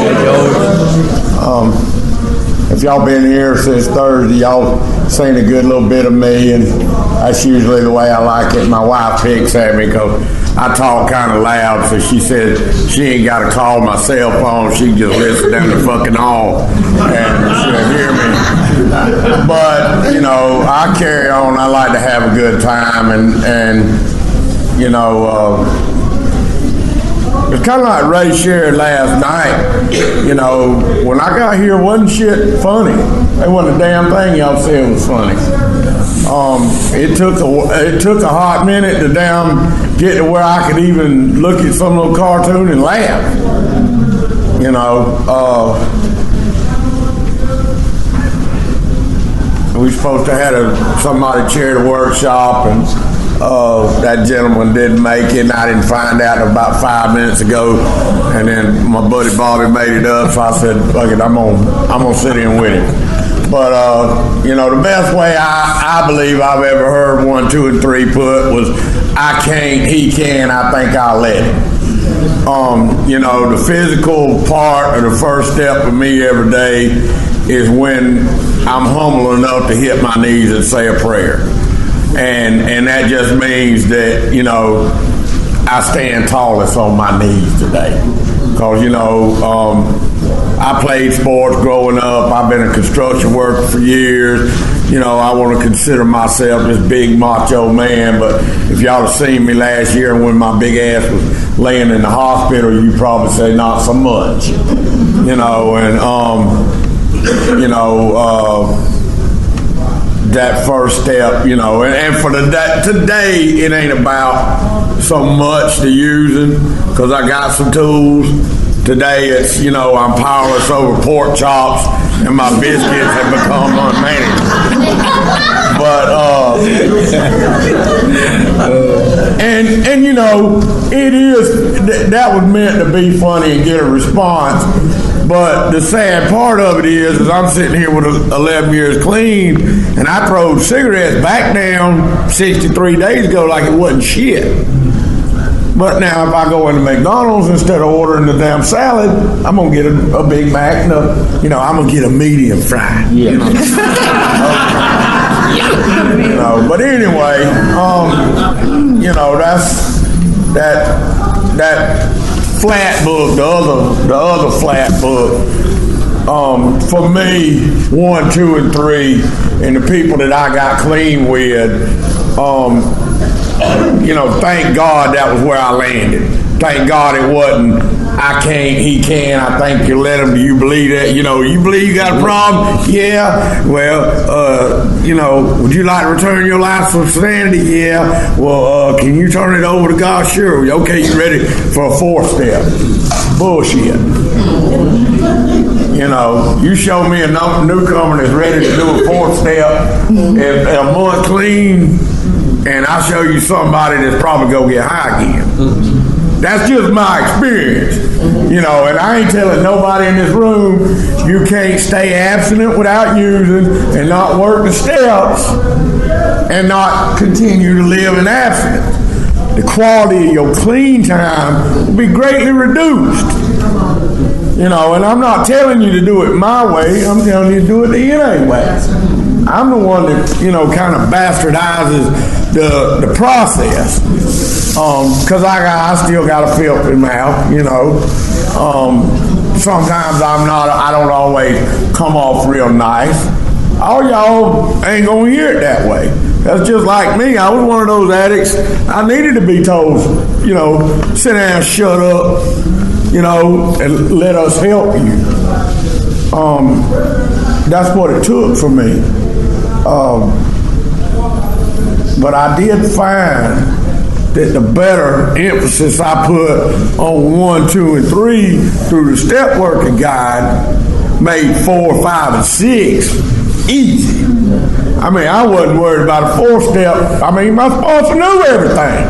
If y'all been here since Thursday, y'all seen a good little bit of me, and that's usually the way I like it. My wife picks at me because I talk kind of loud, so she says she ain't got to call my cell phone. She can just listen down the fucking hall and she'll hear me. But, I carry on. I like to have a good time, and it's kind of like Ray shared last night. When I got here, wasn't shit funny. There wasn't a damn thing y'all said was funny. It took a hot minute to get to where I could even look at some little cartoon and laugh. We supposed to have somebody chair the workshop, and that gentleman didn't make it, and I didn't find out about 5 minutes ago, and then my buddy Bobby made it up, so I said, fuck it, I'm gonna sit in with him. But the best way I believe I've ever heard 1, 2, and 3 put was, I can't, he can, I think I'll let him. The physical part of the first step of me every day is when I'm humble enough to hit my knees and say a prayer. And that just means that, I stand tallest on my knees today. Because, I played sports growing up. I've been a construction worker for years. You know, I want to consider myself this big macho man, but if y'all have seen me last year when my big ass was laying in the hospital, you probably say not so much. You know, and that first step, you know, and for today, it ain't about so much to using, because I got some tools. Today, it's, you know, I'm powerless over pork chops, and my biscuits have become unmanageable. But, and you know, it is, that was meant to be funny and get a response. But the sad part of it is I'm sitting here with 11 years clean, and I throwed cigarettes back down 63 days ago like it wasn't shit. But now if I go into McDonald's, instead of ordering the damn salad, I'm going to get a Big Mac and I'm going to get a medium fry. Yeah. You know, but anyway, you know, that's that flat book, the other flat book, for me, 1, 2, and 3, and the people that I got clean with, you know, thank God that was where I landed. Thank God it wasn't, I can't, he can, I think you let him, do you believe that? You know, you believe you got a problem? Yeah. Well, you know, would you like to return your life for sanity? Yeah. Well, can you turn it over to God? Sure. Okay, you ready for a 4th step? Bullshit. You know, you show me a newcomer that's ready to do a 4th step in a month clean, and I show you somebody that's probably gonna get high again. That's just my experience, you know, and I ain't telling nobody in this room you can't stay abstinent without using and not work the steps and not continue to live in abstinence. The quality of your clean time will be greatly reduced. You know, and I'm not telling you to do it my way, I'm telling you to do it the NA way. I'm the one that, you know, kind of bastardizes the process. Because I still got a filthy mouth, you know. Sometimes I don't always come off real nice. All y'all ain't gonna hear it that way. That's just like me. I was one of those addicts. I needed to be told, you know, sit down, shut up, you know, and let us help you. That's what it took for me. But I did find that the better emphasis I put on 1, 2, and 3 through the step working guide made 4, 5, and 6 easy. I mean, I wasn't worried about a 4th step. I mean, my sponsor knew everything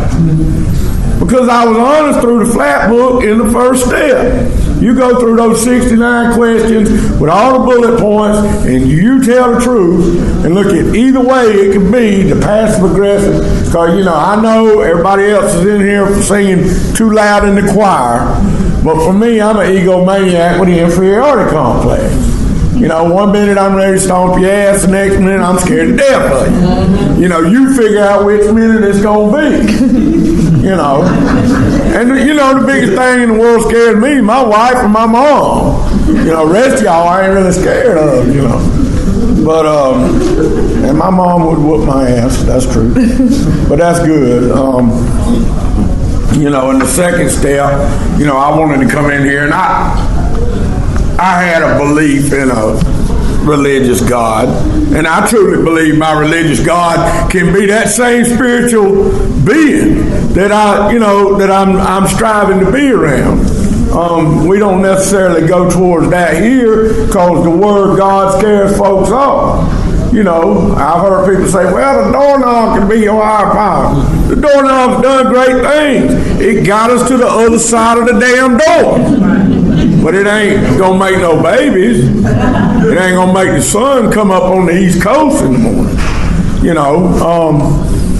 because I was honest through the flat book in the 1st step. You go through those 69 questions with all the bullet points, and you tell the truth, and look at either way it can be, the passive aggressive, because, you know, I know everybody else is in here for singing too loud in the choir, but for me, I'm an egomaniac with the inferiority complex. You know, one minute I'm ready to stomp your ass, the next minute I'm scared to death of you. You know, you figure out which minute it's going to be. You know, and you know the biggest thing in the world scares me, my wife and my mom. You know, the rest of y'all I ain't really scared of, you know. But and my mom would whoop my ass, that's true. But that's good. You know, in the 2nd step, you know, I wanted to come in here and I had a belief in a religious God, and I truly believe my religious God can be that same spiritual being that I'm striving to be around. We don't necessarily go towards that here because the word God scares folks off. You know, I've heard people say, well, the doorknob can be your higher power. The doorknob's done great things. It got us to the other side of the damn door. But it ain't gonna make no babies. It ain't gonna make the sun come up on the East Coast in the morning. You know,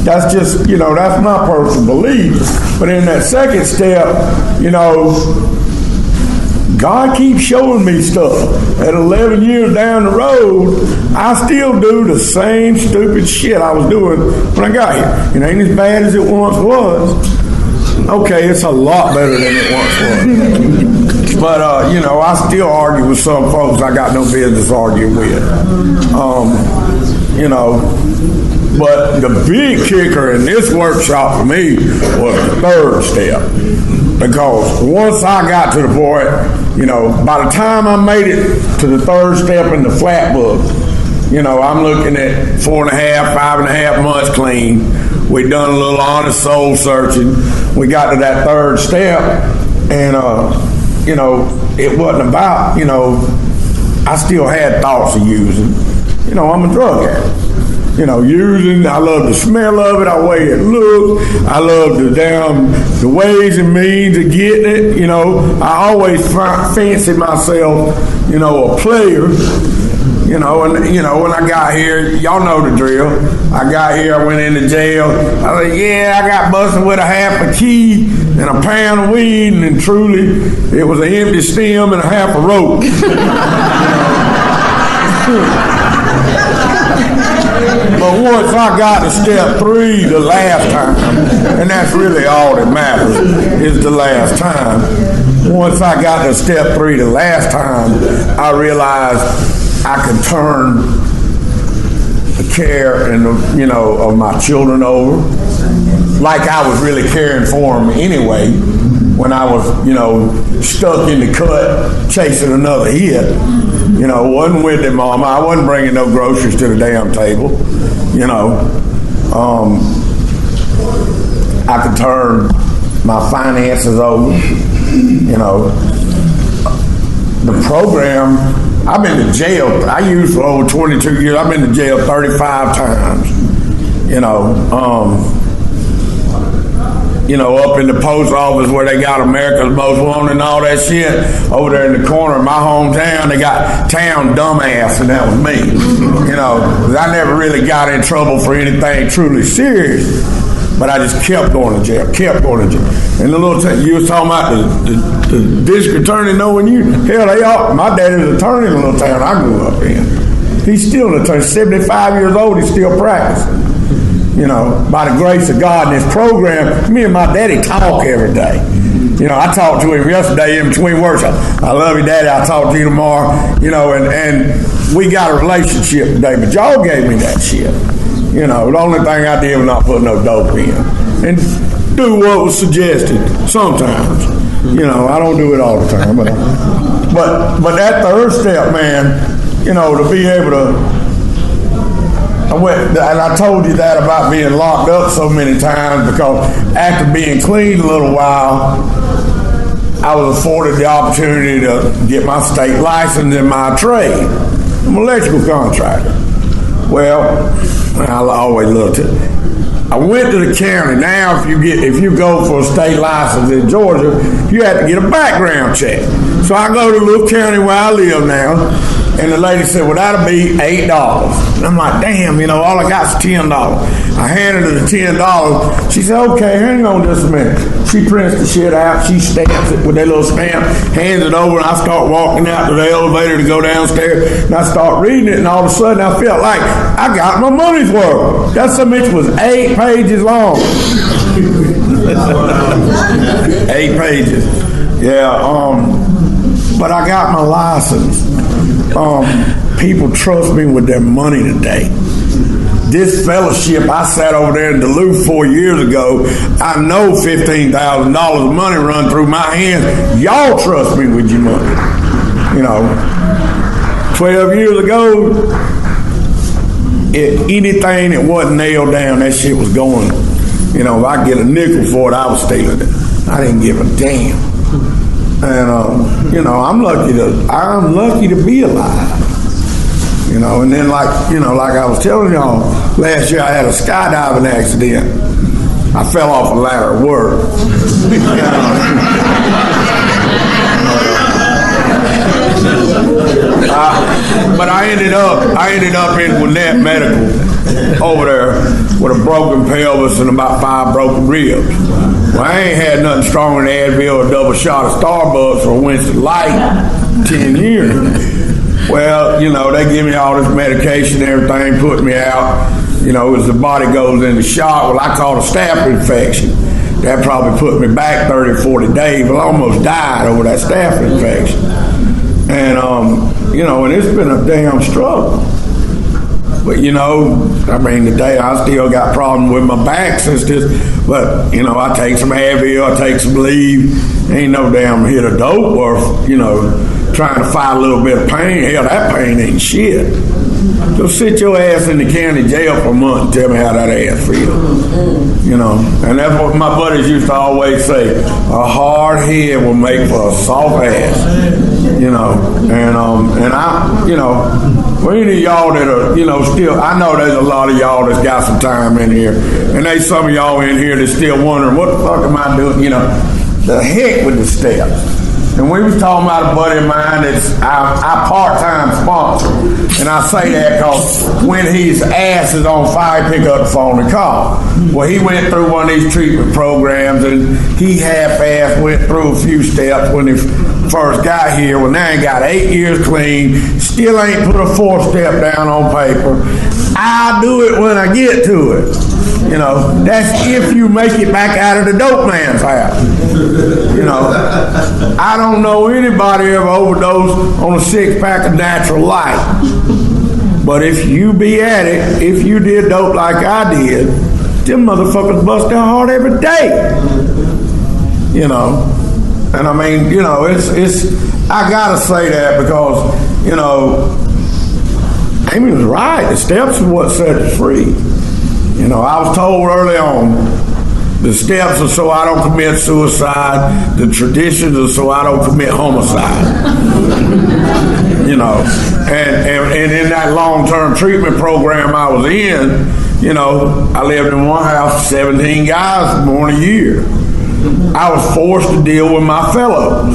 that's just, you know, that's my personal belief. But in that 2nd step, you know, God keeps showing me stuff. At 11 years down the road, I still do the same stupid shit I was doing when I got here. It ain't as bad as it once was. Okay, it's a lot better than it once was. But, you know, I still argue with some folks I got no business arguing with. You know, but the big kicker in this workshop for me was the third step. Because once I got to the point, you know, by the time I made it to the third step in the flat book, you know, I'm looking at 5.5 months clean. We done a little honest soul searching. We got to that third step, and you know, it wasn't about, you know, I still had thoughts of using. You know, I'm a drug addict. You know, using, I love the smell of it, the way it looks, I love the ways and means of getting it. You know, I always fancy myself, you know, a player. You know, and you know, when I got here, y'all know the drill. I got here, I went into jail. I said, yeah, I got busted with a half a key and a pound of weed, and truly, it was an empty stem and a half a rope. But once I got to step 3 the last time, and that's really all that matters, is the last time. Once I got to step 3 the last time, I realized I could turn the care and the, you know, of my children over, like I was really caring for them anyway. When I was, you know, stuck in the cut chasing another hit, you know, wasn't with them, mama. I wasn't bringing no groceries to the damn table, you know. I could turn my finances over, you know. The program, I've been to jail. I used for over 22 years. I've been to jail 35 times, you know. You know, up in the post office where they got America's Most Wanted and all that shit. Over there in the corner of my hometown, they got Town Dumbass, and that was me. You know, 'cause I never really got in trouble for anything truly serious, but I just kept going to jail, And the little you was talking about the district attorney knowing you. Hell, they all. My daddy's an attorney in the little town I grew up in. He's still an attorney. 75 years old. He's still practicing. You know, by the grace of God in this program, me and my daddy talk every day. You know, I talked to him yesterday in between workshops. I love you, Daddy. I'll talk to you tomorrow. You know, and we got a relationship today, but y'all gave me that shit. You know, the only thing I did was not put no dope in. And do what was suggested sometimes. You know, I don't do it all the time. But that third step, man, you know, to be able to, and I told you that about being locked up so many times because after being clean a little while, I was afforded the opportunity to get my state license in my trade. I'm an electrical contractor. Well, I always loved it. I went to the county. Now, if you go for a state license in Georgia, you have to get a background check. So I go to the little county where I live now, and the lady said, well, that'll be $8. And I'm like, damn, you know, all I got is $10. I handed her the $10. She said, okay, hang on just a minute. She prints the shit out. She stamps it with that little stamp, hands it over, and I start walking out to the elevator to go downstairs, and I start reading it, and all of a sudden I felt like I got my money's worth. That submission was 8 pages long. 8 pages. Yeah, but I got my license. People trust me with their money today. This fellowship, I sat over there in Duluth 4 years ago. I know $15,000 of money run through my hands. Y'all trust me with your money. You know, 12 years ago, anything that wasn't nailed down, that shit was going. You know, if I get a nickel for it, I was stealing it. I didn't give a damn. And you know, I'm lucky to be alive. You know, and then like I was telling y'all, last year I had a skydiving accident. I fell off a ladder at work. But I ended up in Gwinnett Medical over there with a broken pelvis and about 5 broken ribs. Well, I ain't had nothing stronger than Advil or a double shot of Starbucks or Winston Light 10 years. Well, you know, they give me all this medication and everything, put me out. You know, as the body goes into shock, well, I caught a staph infection. that probably put me back 30 or 40 days. Well, I almost died over that staph infection. And, and it's been a damn struggle. But, today I still got problems with my back since this. But, I take some Advil, I take some leave. Ain't no damn hit of dope or, trying to fight a little bit of pain. Hell, that pain ain't shit. So sit your ass in the county jail for a month and tell me how that ass feels. And that's what my buddies used to always say. A hard head will make for a soft ass. And I, for any of y'all that are, still, I know there's a lot of y'all that's got some time in here. And there's some of y'all in here that's still wondering, what the fuck am I doing? The heck with the steps. And we was talking about a buddy of mine that's our part-time sponsor. And I say that because when his ass is on fire, pick up the phone and call. Well, he went through one of these treatment programs and he half-assed went through a few steps when he first got here. Well, now he got 8 years clean, still ain't put a 4th step down on paper. I'll do it when I get to it. That's if you make it back out of the dope man's house. I don't know anybody ever overdosed on a 6-pack of natural light. But if you be at it, if you did dope like I did, them motherfuckers bust their heart every day. And I mean, it's I gotta say that because, Amy was right. The steps are what set us free. I was told early on, the steps are so I don't commit suicide. The traditions are so I don't commit homicide. And in that long-term treatment program I was in, I lived in one house, 17 guys, more than a year. I was forced to deal with my fellows.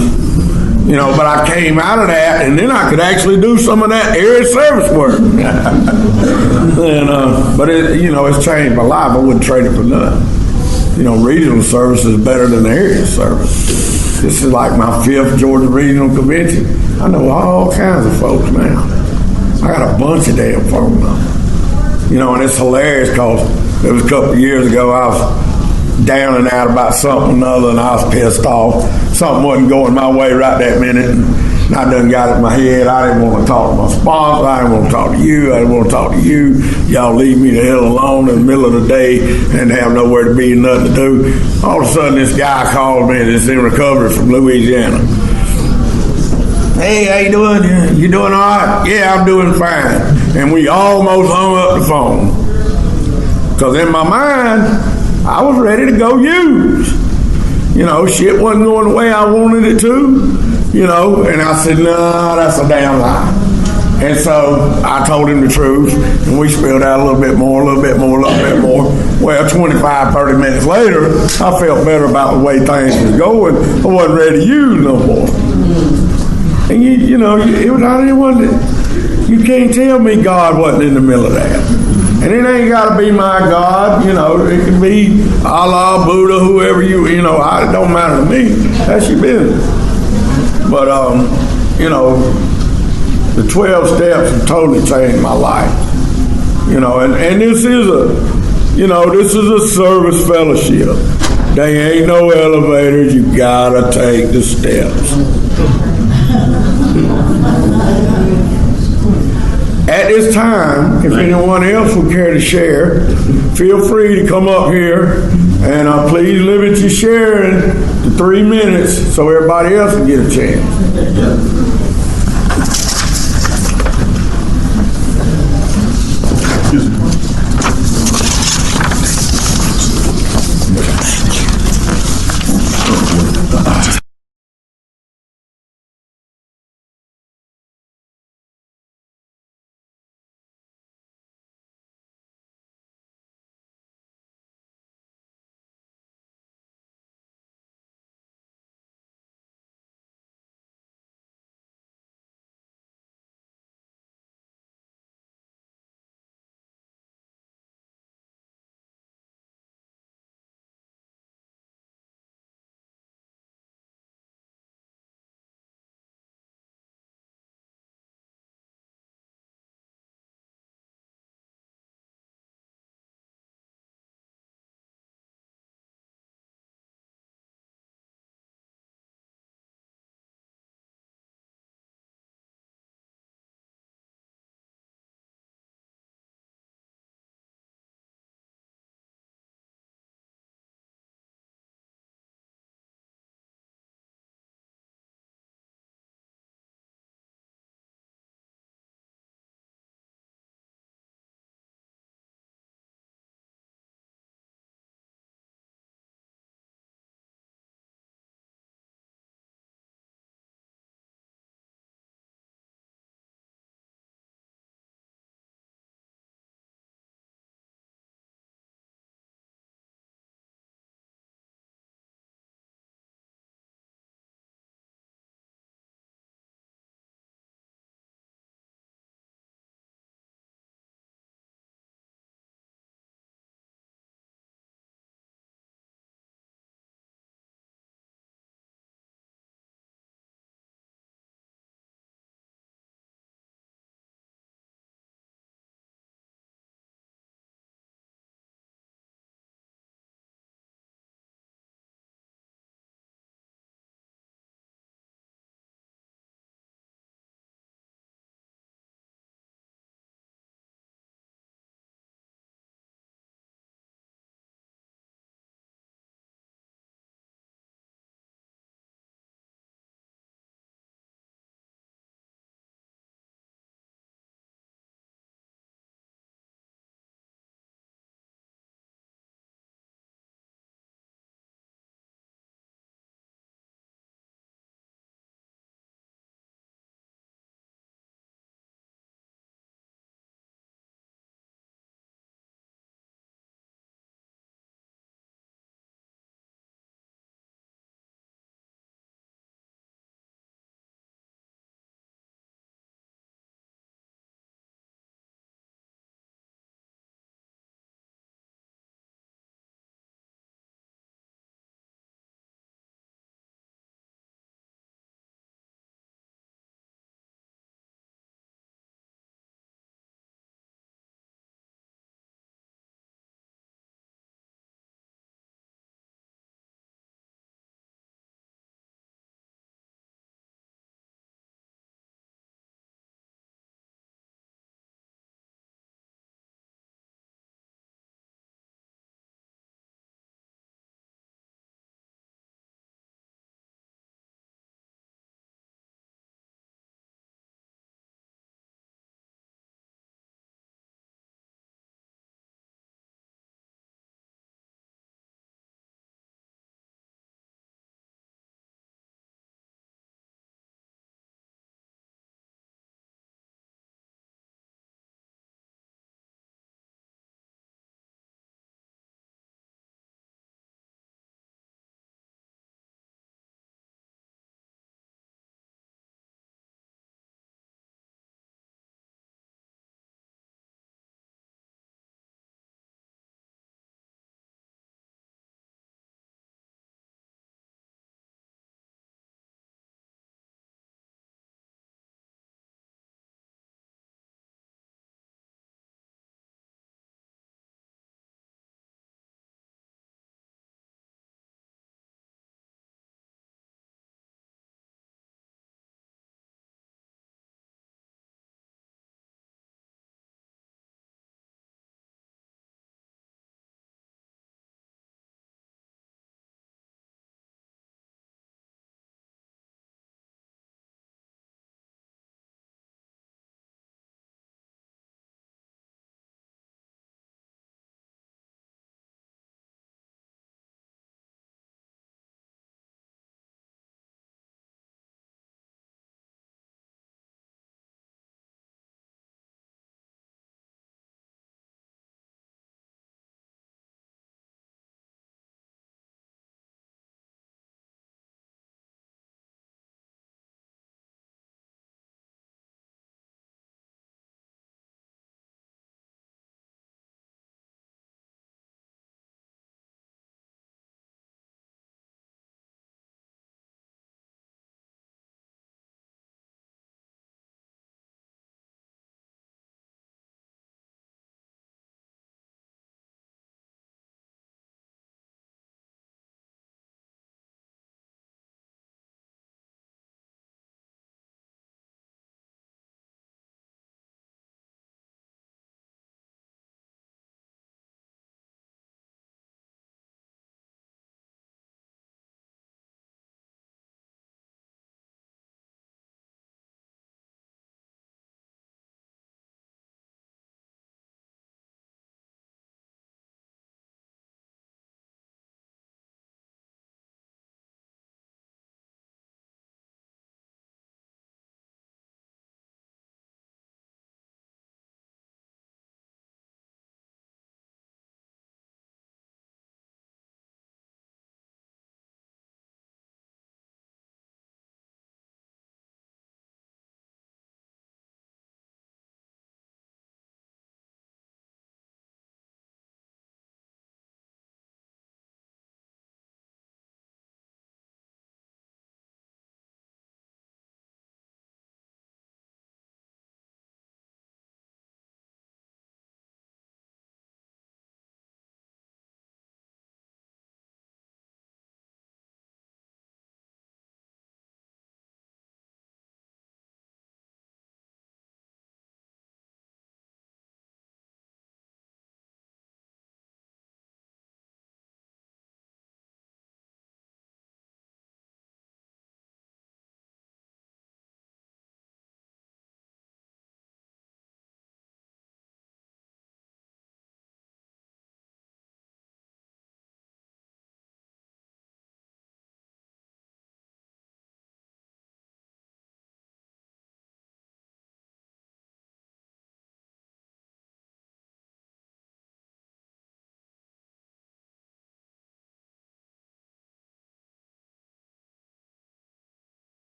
But I came out of that, and then I could actually do some of that area service work. But it's changed my life. I wouldn't trade it for nothing. Regional service is better than the area service. This is like my 5th Georgia Regional Convention. I know all kinds of folks now. I got a bunch of damn phone numbers. And it's hilarious because it was a couple of years ago I was down and out about something or another, and I was pissed off. Something wasn't going my way right that minute, and I done got it in my head. I didn't want to talk to my sponsor. I didn't want to talk to you. I didn't want to talk to you. Y'all leave me the hell alone in the middle of the day and have nowhere to be and nothing to do. All of a sudden, this guy called me that's in recovery from Louisiana. Hey, how you doing? You doing all right? Yeah, I'm doing fine. And we almost hung up the phone. Because in my mind, I was ready to go use. Shit wasn't going the way I wanted it to. And I said, no, that's a damn lie. And so I told him the truth, and we spilled out a little bit more. Well, 25, 30 minutes later, I felt better about the way things was going. I wasn't ready to use no more. And you can't tell me God wasn't in the middle of that. And it ain't got to be my God, it can be Allah, Buddha, whoever it don't matter to me. That's your business. But, the 12 steps have totally changed my life. And this is a service fellowship. They ain't no elevators, you gotta take the steps. At this time, if anyone else would care to share, feel free to come up here and please limit your sharing to 3 minutes so everybody else can get a chance.